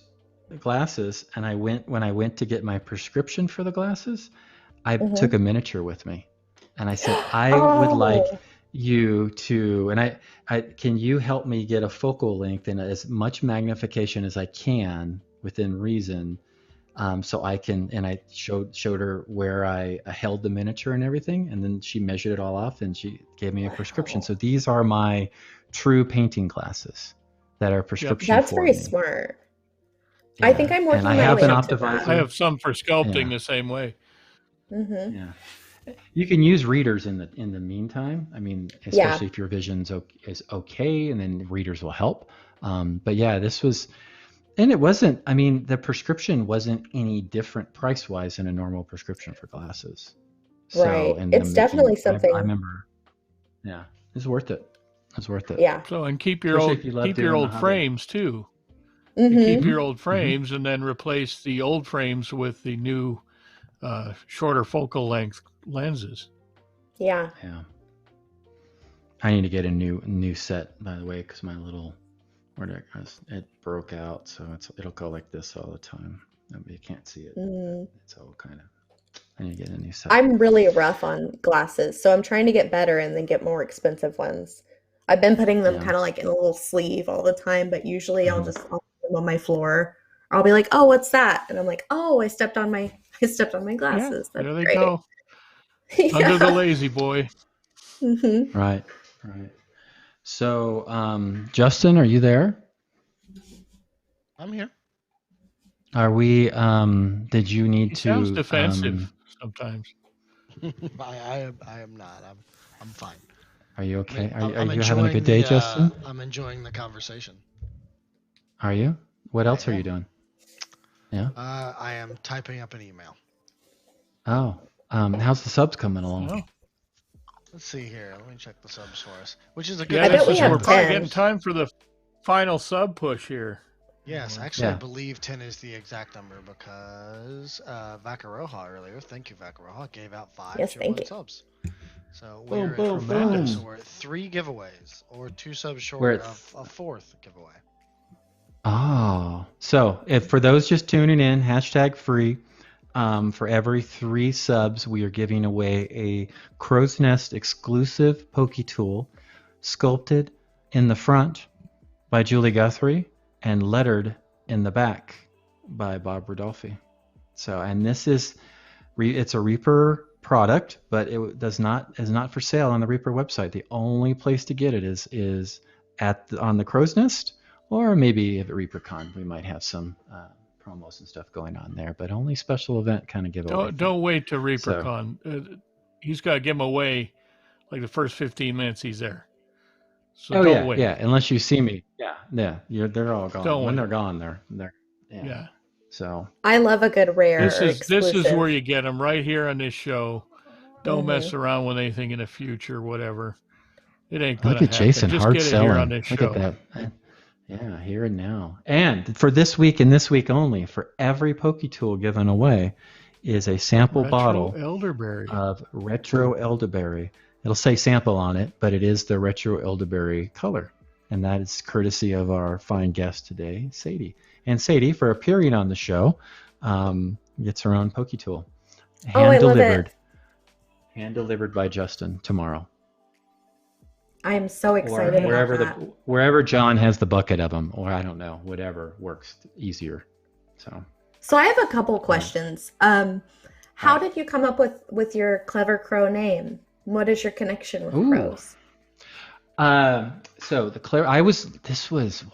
glasses, and when I went to get my prescription for the glasses, I took a miniature with me, and I said, I would like you to, and I can you help me get a focal length and as much magnification as I can within reason, so I can, and I showed her where I held the miniature and everything, and then she measured it all off and she gave me a prescription. So these are my true painting glasses that are prescription. That's for very me. smart. Yeah. I think I'm working and I my have way an into optimizer. that. I have some for sculpting the same way. Yeah. You can use readers in the meantime. I mean, especially if your vision is okay, and then readers will help. But yeah, this was, and it wasn't. I mean, the prescription wasn't any different price wise than a normal prescription for glasses. So, Right. and It's definitely something. I remember. Yeah. It's worth it. It's worth it. Yeah. So, and keep your Especially if you love doing the old hobby. frames too. Mm-hmm. You keep your old frames and then replace the old frames with the new shorter focal length lenses. Yeah. Yeah. I need to get a new set, by the way, because my little it broke out, so it'll go like this all the time. You can't see it. It's all kind of. I need to get a new set. I'm really rough on glasses, so I'm trying to get better and then get more expensive ones. I've been putting them kind of like in a little sleeve all the time, but usually I'll put them on my floor. I'll be like, "Oh, what's that?" And I'm like, "Oh, I stepped on my glasses." Yeah, That's there they great. go. Yeah. Under the lazy boy. Mm-hmm. Right. So, Justin, are you there? I'm here. Are we? Did you need He to? sounds defensive sometimes. I am not. I'm fine. Are you okay? I mean, Are you having a good day, Justin? I'm enjoying the conversation. Are you? What else are you doing? Yeah. I am typing up an email. Oh. How's the subs coming along? Oh. Let's see here. Let me check the subs for us. Which is a good. Yeah, I bet we have we're probably 10. getting time for the final sub push here. Yes, actually, I believe 10 is the exact number because Vakaroha earlier, thank you, Vakaroha, gave out 5 tier 1 subs. So we're boom. So we're at 3 giveaways, or 2 subs short of a 4th giveaway. Oh, so if for those just tuning in, #free. For every 3 subs, we are giving away a Crow's Nest exclusive Poke Tool, sculpted in the front by Julie Guthrie and lettered in the back by Bob Rodolfi. So, and this is, it's a Reaper product, but it is not for sale on the Reaper website. The only place to get it is on the Crow's Nest, or maybe at ReaperCon. We might have some promos and stuff going on there, but only special event kind of giveaway. Don't wait to ReaperCon. He's got to give them away like the first 15 minutes he's there. So don't wait. Yeah. Unless you see me, they're all gone. Don't when wait. they're gone, they're yeah. So I love a good rare. This is where you get them, right here on this show. Don't mess around with anything in the future, whatever. It ain't gonna happen. Look at Jason, just hard get selling. it here on this Look show. at that. Yeah, here and now. And for this week and this week only, for every Poke Tool given away is a sample bottle elderberry of retro elderberry. It'll say sample on it, but it is the retro elderberry color. And that is courtesy of our fine guest today, Sadie. And Sadie, for appearing on the show, gets her own Poke Tool. I love it. Hand delivered by Justin tomorrow. I am so excited wherever about that. Wherever John has the bucket of them, or I don't know, whatever works easier. So I have a couple questions. How did you come up with your Clever Crow name? What is your connection with crows? So this was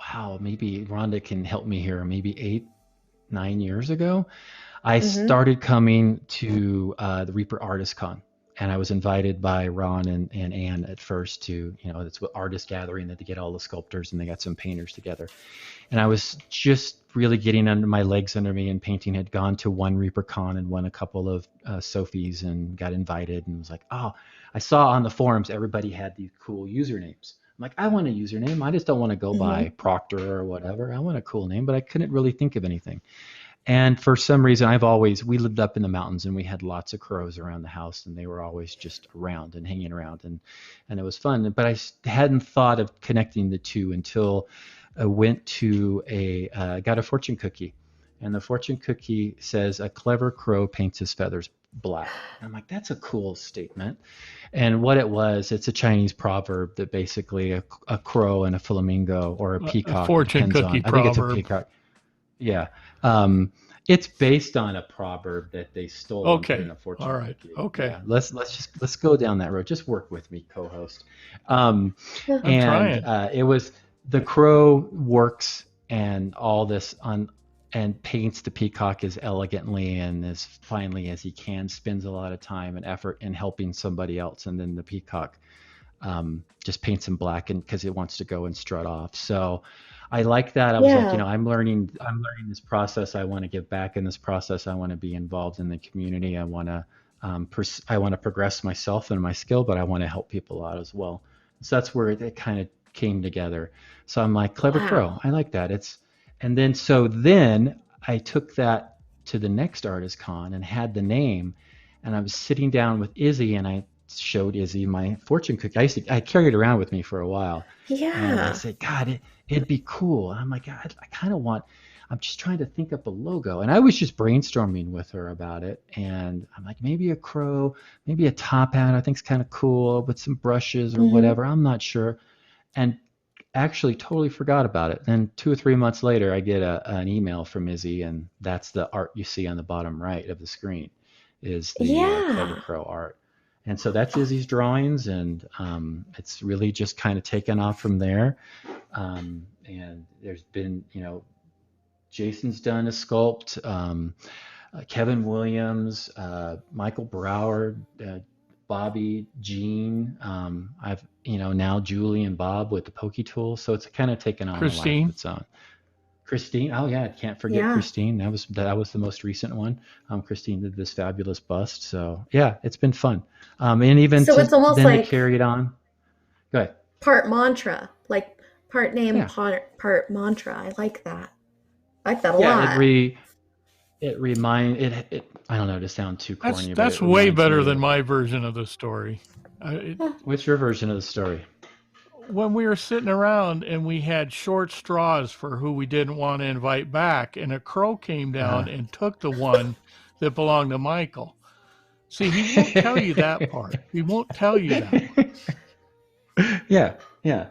maybe Rhonda can help me here, maybe 8-9 years ago. I started coming to the Reaper Artist Con. And I was invited by Ron and Ann at first to, it's what artist gathering that they get all the sculptors and they got some painters together. And I was just really getting my legs under me, and painting had gone to one Reaper Con and won a couple of Sophies and got invited, and was like, oh, I saw on the forums everybody had these cool usernames. I'm like, I want a username. I just don't want to go by Proctor or whatever. I want a cool name, but I couldn't really think of anything. And for some reason, we lived up in the mountains, and we had lots of crows around the house, and they were always just around and hanging around, and it was fun. But I hadn't thought of connecting the two until I went to got a fortune cookie, and the fortune cookie says, "A clever crow paints his feathers black." And I'm like, that's a cool statement. And what it was, it's a Chinese proverb that basically a crow and a flamingo or a peacock. A fortune cookie proverb. I think it's a peacock. Yeah. It's based on a proverb that they stole. Okay. In a fortune all right. cookie. Okay. Yeah. Let's go down that road. Just work with me, co-host. I'm trying. It was the crow works and all this and paints the peacock as elegantly and as finely as he can, spends a lot of time and effort in helping somebody else, and then the peacock just paints him black because it wants to go and strut off. So I like that. I was like, I'm learning this process. I want to give back in this process. I want to be involved in the community. I want to progress myself and my skill, but I want to help people out as well. So that's where it kind of came together. So I'm like, Clever Crow. I like that. And then I took that to the next artist con and had the name, and I was sitting down with Izzy and I showed Izzy my fortune cookie. I carried it around with me for a while. Yeah. And I said, God, it'd be cool. And I'm like, God, I'm just trying to think up a logo. And I was just brainstorming with her about it. And I'm like, maybe a crow, maybe a top hat, I think is kind of cool with some brushes or whatever. I'm not sure. And actually totally forgot about it. Then 2 or 3 months later, I get an email from Izzy, and that's the art you see on the bottom right of the screen is the Clever Crow art. And so that's Izzy's drawings, and it's really just kind of taken off from there. And there's been, Jason's done a sculpt, Kevin Williams, Michael Brower, Bobby, Gene. I've, now Julie and Bob with the Pokey Tool. So it's kind of taken on a life of its own. Christine. Oh yeah, I can't forget Christine. That was the most recent one. Christine did this fabulous bust. So yeah, it's been fun. And even so it's almost like to carry it on. Go ahead. Part mantra, like part name, part mantra. I like that. I like that a lot. It I don't know to sound too corny. That's way better than my version of the story. What's your version of the story? When we were sitting around and we had short straws for who we didn't want to invite back, and a crow came down and took the one that belonged to Michael. See, he won't tell you that part. He won't tell you that part. Yeah.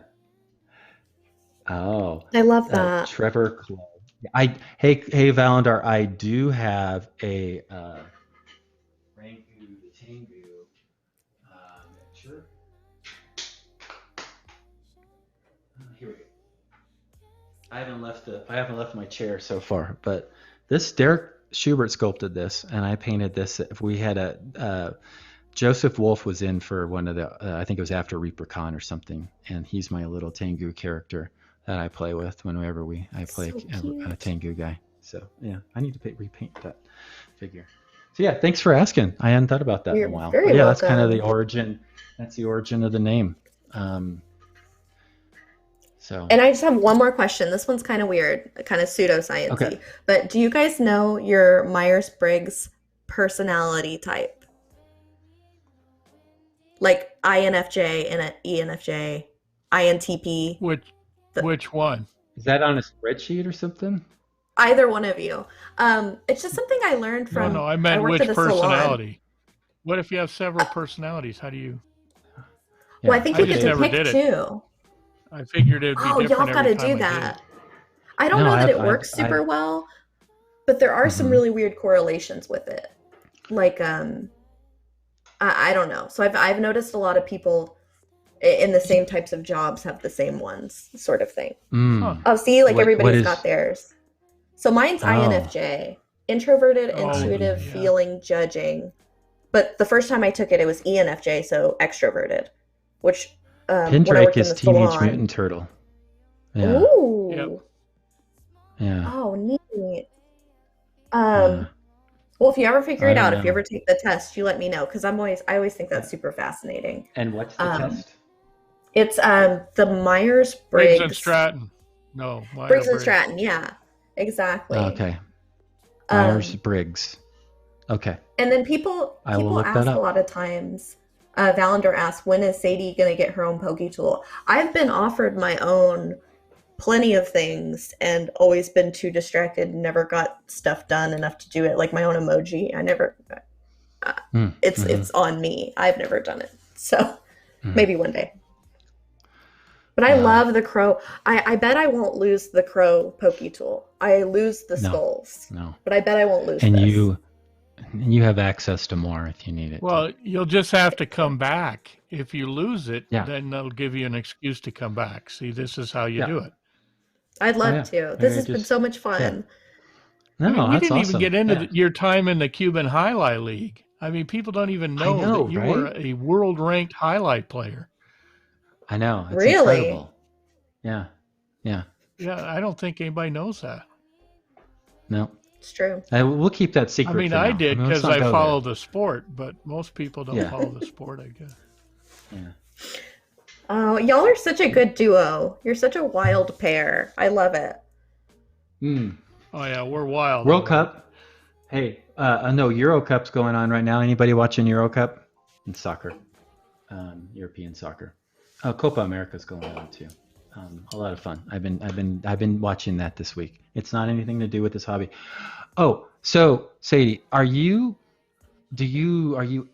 Oh, I love that. Trevor Club. Hey, Valandar, I do have a Rangu Tengu miniature. Here we go. I haven't left my chair so far, but this Derek Schubert sculpted this, and I painted this. If we had Joseph Wolf was in for one of the, I think it was after ReaperCon or something, and he's my little Tengu character that I play with whenever I play a Tengu guy. So yeah, I need to repaint that figure. So yeah, thanks for asking. I hadn't thought about that in a while. But yeah, that's kind of the origin. That's the origin of the name. And I just have one more question. This one's kind of weird, kind of pseudoscience-y. Okay. But do you guys know your Myers-Briggs personality type? Like INFJ and ENFJ, INTP. Which one? Is that on a spreadsheet or something? Either one of you. It's just something I learned from. No, I meant which personality. What if you have several personalities? How do you? Well, I think you get to pick two. I figured it'd be different. Y'all got to do that. I don't know that it works super well, but there are some really weird correlations with it. Like, I don't know. So I've noticed a lot of people in the same types of jobs have the same ones, sort of thing. Oh, see, like everybody's got theirs. So mine's INFJ, introverted, intuitive, feeling, judging. But the first time I took it, it was ENFJ, so extroverted, which Pindrake is Teenage Mutant Turtle. Yeah. Ooh. Yep. Yeah. Oh, neat. Well, if you ever figure it out, if you ever take the test, you let me know, because I always think that's super fascinating. And what's the test? It's the Myers-Briggs. Briggs and Stratton. No, Briggs and Stratton. Yeah, exactly. Okay. Myers-Briggs. Okay. And then people ask a lot of times. Valander asks, when is Sadie going to get her own Pokey Tool? I've been offered my own plenty of things and always been too distracted, never got stuff done enough to do it. Like my own emoji, I never, it's on me. I've never done it. So maybe one day. But I love the crow. I bet I won't lose the crow Pokey Tool. I lose the skulls. No. But I bet I won't lose this. And you have access to more if you need it. Well, you'll just have to come back. If you lose it, then they'll give you an excuse to come back. See, this is how you do it. I'd love to. This has been so much fun. Yeah. No, we didn't even get into your time in the Cuban Highlight League. I mean, people don't even know that you were a world-ranked highlight player. I know. It's really? Incredible. Yeah. Yeah, I don't think anybody knows that. No. It's true. We'll keep that secret. I mean, I did because I follow the sport, but most people don't follow the sport, I guess. Yeah. Oh, y'all are such a good duo. You're such a wild pair. I love it. Mm. Oh yeah, we're wild. World Cup. Hey, no, Euro Cup's going on right now. Anybody watching Euro Cup? In soccer, European soccer. Copa America's going on too. A lot of fun. I've been watching that this week. It's not anything to do with this hobby. Oh, so Sadie, are you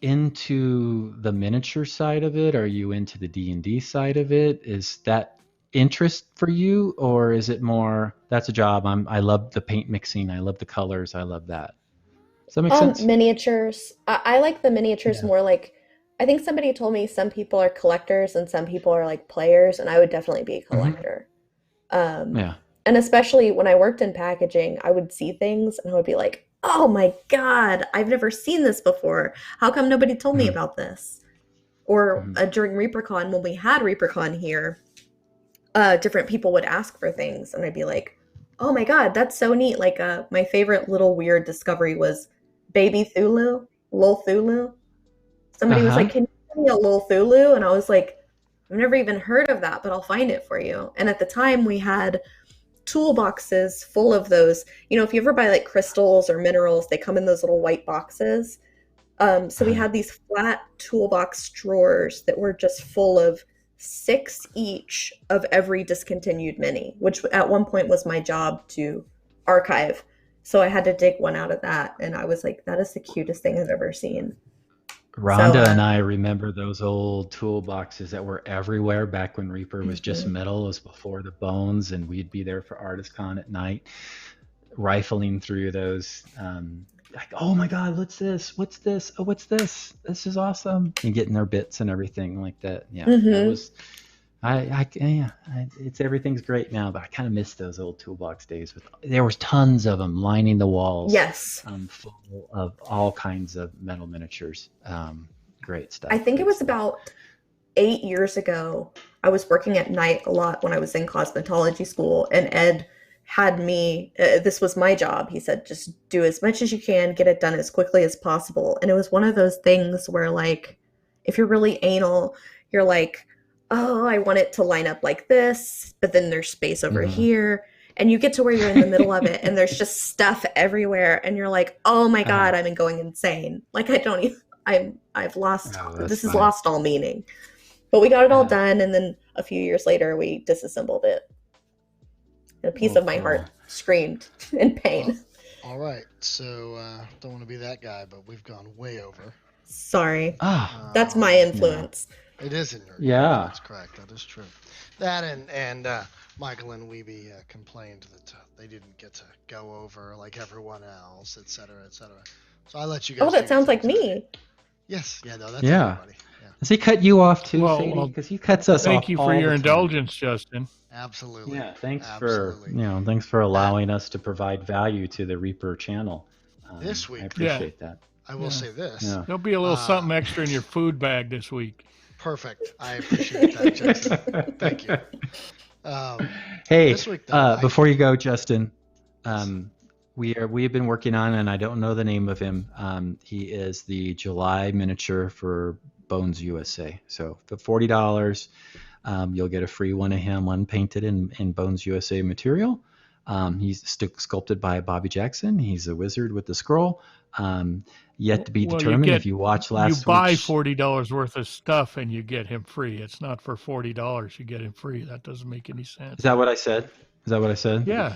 into the miniature side of it? Are you into the D&D side of it? Is that interest for you, or is it more that's a job? I love the paint mixing. I love the colors. I love that. Does that make sense? Miniatures. I like the miniatures Yeah. more like, I think somebody told me some people are collectors and some people are like players, and I would definitely be a collector. Um, Yeah. and especially when I worked in packaging, I would see things and I would be like, oh my God, I've never seen this before. How come nobody told me Mhm. about this? Or Mhm. during ReaperCon, when we had ReaperCon here, different people would ask for things, and I'd be like, "Oh my God, that's so neat!" Like, my favorite little weird discovery was Baby Thulu, Lil Thulu. Somebody was like, Uh-huh. "Can you send me a Lil Thulu?" And I was like, "I've never even heard of that, but I'll find it for you." And at the time, we had toolboxes full of those. You know, if you ever buy like crystals or minerals, they come in those little white boxes. So we Uh-huh. had these flat toolbox drawers that were just full of 6 each of every discontinued mini, which at one point was my job to archive. So I had to dig one out of that, and I was like, that is the cutest thing I've ever seen. So, Rhonda and I remember those old toolboxes that were everywhere back when Reaper was just mhm. metal. It was before the bones, and we'd be there for ArtistCon at night, rifling through those. Like, oh my God, what's this? What's this? Oh, what's this? This is awesome! And getting their bits and everything like that. Yeah, that Mhm. was. It's everything's great now, but I kind of miss those old toolbox days. There was tons of them lining the walls, Yes. full of all kinds of metal miniatures. Great I stuff. think it Great was stuff. about 8 years ago. I was working at night a lot when I was in cosmetology school, and Ed had me, this was my job. He said, just do as much as you can, get it done as quickly as possible. And it was one of those things where, like, if you're really anal, you're like, oh, I want it to line up like this, but then there's space over Hmm. here. And you get to where you're in the middle of it, and there's just stuff everywhere, and you're like, oh my God, uh, I'm going insane. Like, I don't even, I've lost, oh, that's this has funny. lost all meaning. But we got it all Uh, done, and then a few years later, we disassembled it. A piece oh, of my cool. heart screamed in Well, pain. all right. So don't want to be that guy, but we've gone way over. Sorry. Ah, That's my Um, no. influence. it is in your. Yeah. That's correct. That is true. That and Michael and Weeby complained that they didn't get to go over like everyone else, etc., etc. So I let you Oh, guys do that your sounds thing like today. me. Yes. Yeah. No, that's Yeah. everybody. Yeah. Does he cut you off too, Well, Sadie? well, Because he cuts us thank off you for all your the time. indulgence, Justin. Absolutely. Yeah, thanks Absolutely. for That allowing us to provide value to the Reaper channel. this I week, Yeah, appreciate that. I will yeah. say this. Yeah. There'll be a little Uh, something extra in your food bag this week. perfect. I appreciate that, Jason. Thank you. Hey, This week though, before you go, Justin, yes. we have been working on, and I don't know the name of him. He is the July miniature for Bones USA. So for $40, you'll get a free one of him unpainted in Bones USA material. He's sculpted by Bobby Jackson. He's a wizard with the scroll. Yet to be Well, you determined. If you watch you last buy week's, $40 worth of stuff and you get him free. It's not for $40 you get him free. That doesn't make any sense. is that what I said? Is that what I said? Yeah,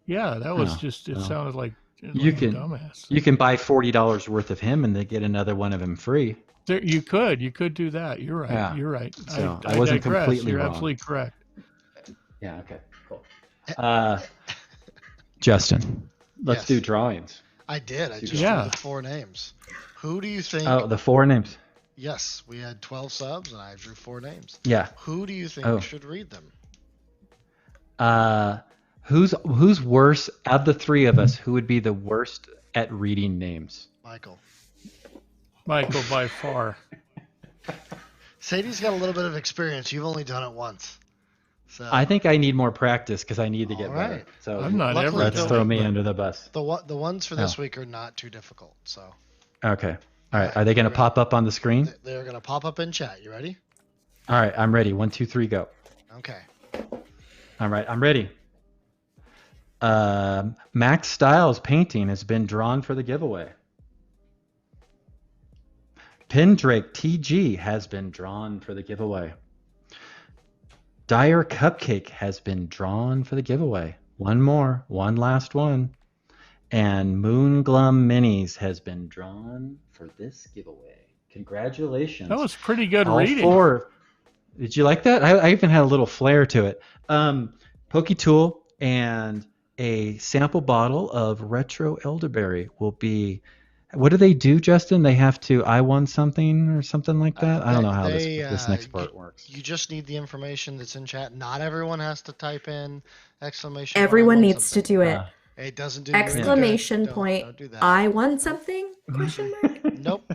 yeah. That was Oh, just. It well, sounded like you a can dumbass. you can buy $40 worth of him and then get another one of him free. There, you could do that. You're right. Yeah. You're right. So I I wasn't digress. completely You're wrong. absolutely correct. Yeah. Okay. Cool. Justin, let's Yes. do drawings. I did. I Let's do just Yeah. drew the 4 names. Who do you think? Oh, the 4 names. Yes, we had 12 subs, and I drew 4 names. Yeah. Who do you think Oh. should read them? Who's worse of the 3 of us? Who would be the worst at reading names? Michael. Michael, by far. Sadie's got a little bit of experience. You've only done it once. So I think I need more practice because I need to get All better. right. So I'm not Luckily, ever let's done throw it, me but- under the bus. the ones for this week are not too difficult. So Okay. All right. Are they going to pop up on the screen? they're going to pop up in chat. You ready? All right, I'm ready. 1, 2, 3, go. Okay. All right, I'm ready. Max Styles painting has been drawn for the giveaway. Pendrake TG has been drawn for the giveaway. Dyer Cupcake has been drawn for the giveaway. One more, one last one. And Moonglum Minis has been drawn for this giveaway. Congratulations. That was pretty good All reading. 4. Did you like that? I even had a little flair to it. Pokey Tool and a sample bottle of Retro Elderberry will be. What do they do, Justin? They have to. I won something or something like that. I don't know how this next part works. You just need the information that's in chat. Not everyone has to type in exclamation. Everyone needs to do it. It doesn't do exclamation point. Don't do that. I won something? Question mark. Nope.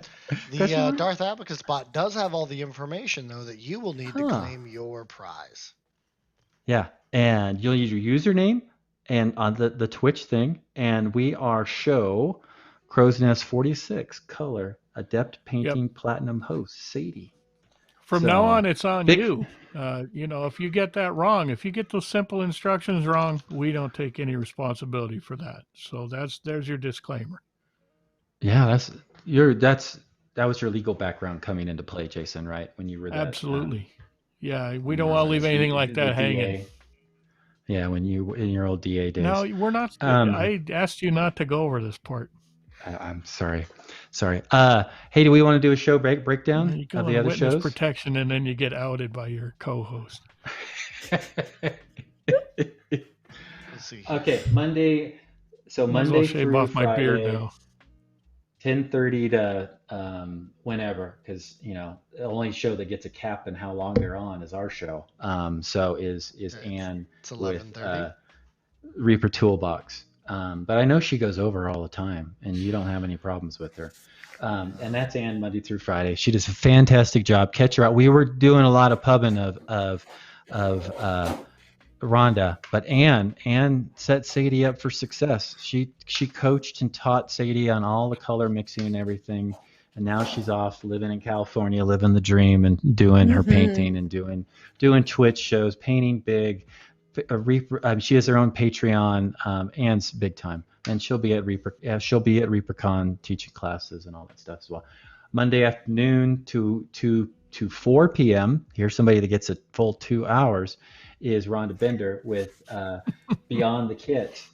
The Darth Abacus bot does have all the information though that you will need to claim your prize. Yeah, and you'll use your username and on the Twitch thing, and we are show Crow's Nest 46 color Adept painting platinum host Sadie. From now on, it's on you. If you get that wrong, if you get those simple instructions wrong, we don't take any responsibility for that. So there's your disclaimer. Yeah, that was your legal background coming into play, Jason, right? When you were that. Absolutely. Yeah, we don't want to leave anything like that hanging. Yeah, when you in your old DA days. No, we're not. I asked you not to go over this part. I'm sorry. Hey, do we want to do a show breakdown you go of the other witness shows? Protection, and then you get outed by your co-host. Let's see. Okay, Monday. So Monday shave through off Friday, my beard now. 10:30 to whenever, because the only show that gets a cap in how long they're on is our show. So is Ann with 11:30. Reaper Toolbox. But I know she goes over all the time, and you don't have any problems with her. And that's Ann Monday through Friday. She does a fantastic job. Catch her out. We were doing a lot of pubbing of Rhonda, but Ann set Sadie up for success. She coached and taught Sadie on all the color mixing and everything, and now she's off living in California, living the dream, and doing her painting and doing Twitch shows, painting big. She has her own Patreon. Ann's big time, and she'll be at ReaperCon teaching classes and all that stuff as well. Monday afternoon to 4 p.m. Here's somebody that gets a full 2 hours. Is Rhonda Bender with Beyond the Kit.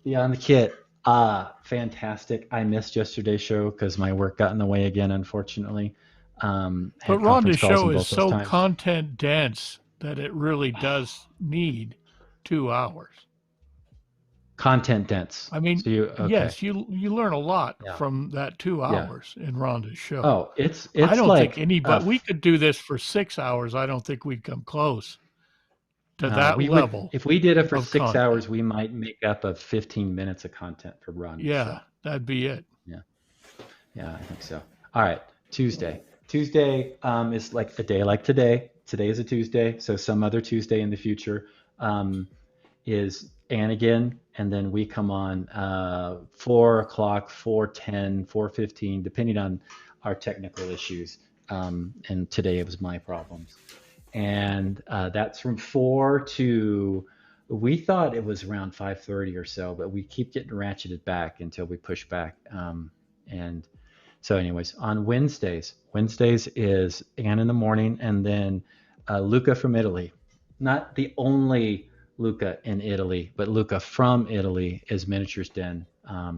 Beyond the Kit. Fantastic. I missed yesterday's show because my work got in the way again, unfortunately. But Rhonda's show is so content dense that it really does need 2 hours. Content dense. I mean, yes, you learn a lot from that 2 hours in Rhonda's show. Oh, it's I don't like think anybody. We could do this for 6 hours. I don't think we'd come close to that level. If we did it for 6 hours, we might make up of 15 minutes of content for Rhonda. Yeah, that'd be it. Yeah, I think so. All right, Tuesday. Tuesday is like a day like today. Today is a Tuesday, so some other Tuesday in the future is Ann again, and then we come on 4 o'clock, 4:10, 4:15, depending on our technical issues. And today it was my problems. And that's from 4 to, we thought it was around 5:30 or so, but we keep getting ratcheted back until we push back. And so anyways, on Wednesdays is Ann in the morning, and then Luca from Italy. Not the only Luca in Italy, but Luca from Italy is Miniatures Den.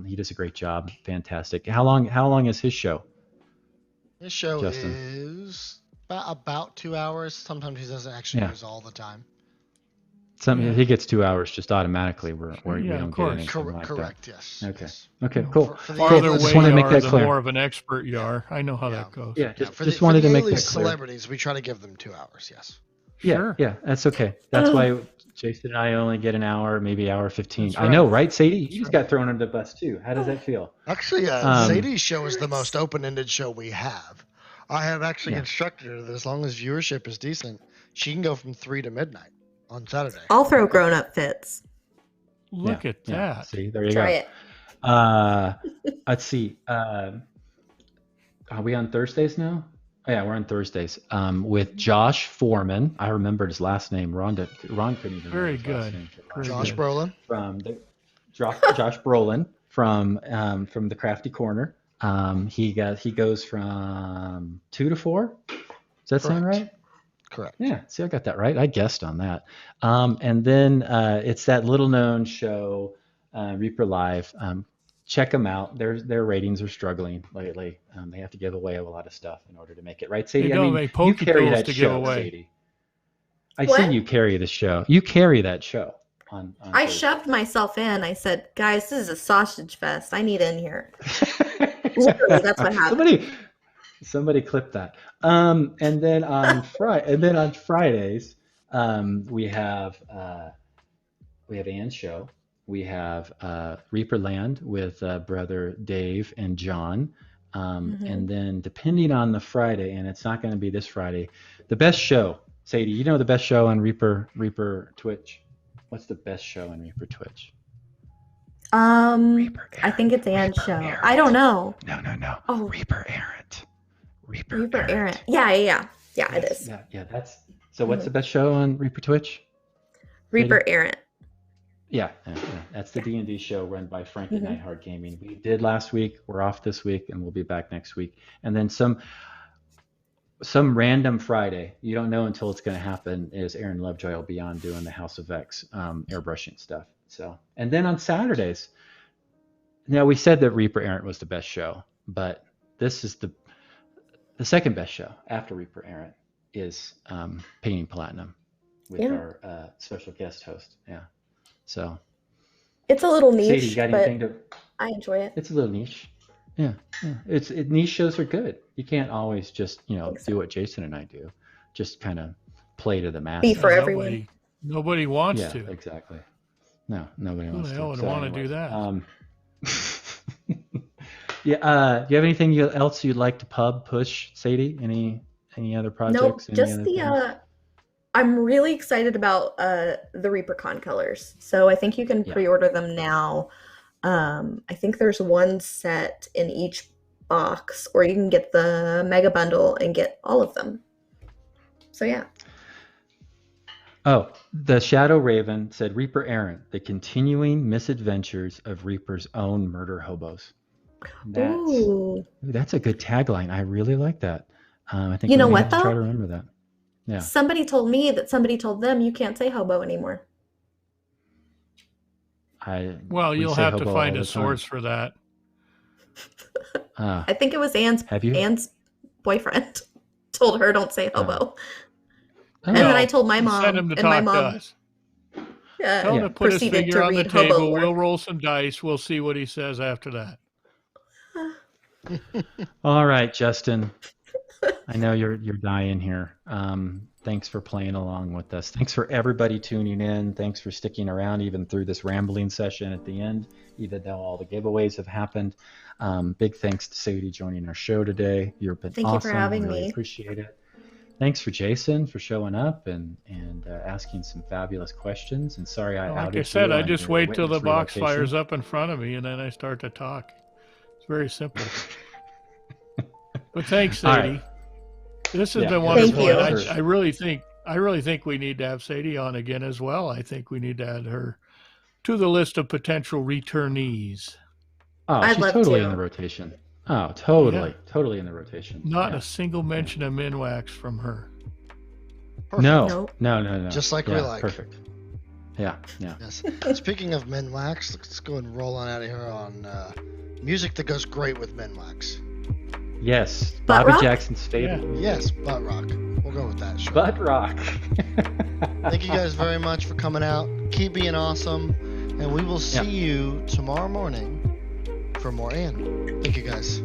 He does a great job. Fantastic. How long is his show? His show Justin? is about 2 hours. Sometimes he doesn't actually use all the time. He gets 2 hours just automatically. We don't get anything like correct. that. Yes. Okay. Yes. Okay. Cool. For the Farther away just wanted to make that the clear. more of an expert you are. I know how that goes. Yeah. Just wanted to make that clear. Celebrities, we try to give them 2 hours. Yes. Yeah. Sure. Yeah. That's okay. That's why Jason and I only get an hour, maybe hour 15. That's I know, right, Sadie? You just got thrown under the bus too. How does that feel? Actually, Sadie's show is the most open-ended show we have. I have actually instructed her that as long as viewership is decent, she can go from 3 to midnight on Saturday. I'll throw grown-up fits. Look at that. See, there you Try go. Let's see. Are we on Thursdays now? Oh, yeah, we're on Thursdays with Josh Foreman. I remembered his last name. Ron couldn't even remember Very his last good. name. Very Josh good. Brolin. From Josh Brolin from the Crafty Corner. He goes from 2 to 4. Does that sound right? Correct. Yeah. See, I got that right. I guessed on that. And then it's that little known show, Reaper Live. Check them out. Their ratings are struggling lately. They have to give away a lot of stuff in order to make it right. Sadie, They I don't mean, make you pokey carry pills that to give show, away. Sadie. I What? see you carry the show. You carry that show on I Thursday. shoved myself in. I said, guys, this is a sausage fest. I need in here. Literally, that's what happened. Somebody clip that. And then on Fridays, we have Ann's show. We have Reaper Land with brother Dave and John. And then depending on the Friday, and it's not going to be this Friday, the best show. Sadie, you know the best show on Reaper Twitch? What's the best show on Reaper Twitch? Reaper I think it's Anne's show. Errant. I don't know. No. Oh. Reaper Errant. Reaper Errant. Yeah, it is. Yeah. That's so. What's the best show on Reaper Twitch? Reaper Errant. Yeah. That's the D&D show run by Frank at Nightheart Gaming. We did last week. We're off this week, and we'll be back next week. And then some random Friday, you don't know until it's going to happen, is Aaron Lovejoy will be on doing the House of X airbrushing stuff. So, and then on Saturdays, now we said that Reaper Errant was the best show, but this is the second best show after Reaper Errant is Painting Platinum with our special guest host. Yeah. So it's a little niche, Sadie, you got anything but I enjoy it. It's a little niche. Yeah. Niche shows are good. You can't always just, do what Jason and I do. Just kind of play to the masses. Be for everyone. Nobody wants to. Yeah, exactly. No, nobody Who wants the to. hell would want to do that? Yeah. Do you have anything else you'd like to push, Sadie? Any other projects? Nope, just I'm really excited about the ReaperCon colors. So I think you can pre-order them now. I think there's one set in each box, or you can get the mega bundle and get all of them. So yeah. Oh, the Shadow Raven said Reaper Errant, the continuing misadventures of Reaper's own murder hobos. That's a good tagline. I really like that. I think you know what, though? Try to remember that. Yeah. Somebody told me that somebody told them you can't say hobo anymore. You'll have to find a source for that. I think it was Anne's boyfriend told her don't say hobo. And then I told my mom, send him to and talk my mom to us. Tell him to put his figure on the table. We'll roll some dice. We'll see what he says after that. All right, Justin. I know you're dying here. Thanks for playing along with us. Thanks for everybody tuning in. Thanks for sticking around even through this rambling session at the end, even though all the giveaways have happened. Big thanks to Sadie joining our show today. You've been awesome. Thank you for having really me. Appreciate it. Thanks for Jason for showing up and asking some fabulous questions. And sorry I outed you. Like I said, I just wait till the box relocation. fires up in front of me and then I start to talk. It's very simple. But thanks, Sadie. Right. This has been wonderful. Thank you. I really think we need to have Sadie on again as well. I think we need to add her to the list of potential returnees. Oh, I'd she's love totally to. in the rotation. Oh, totally in the rotation. Not a single mention of Minwax from her. Perfect. No. Just like we like. Perfect. Yeah. Yes. Speaking of Minwax, let's go and roll on out of here on music that goes great with Minwax. Yes. Butt Bobby rock? Jackson's favorite. Yeah. Yes, butt rock. We'll go with that. Sure. Butt rock. Thank you guys very much for coming out. Keep being awesome. And we will see you tomorrow morning for more Ann. Thank you guys.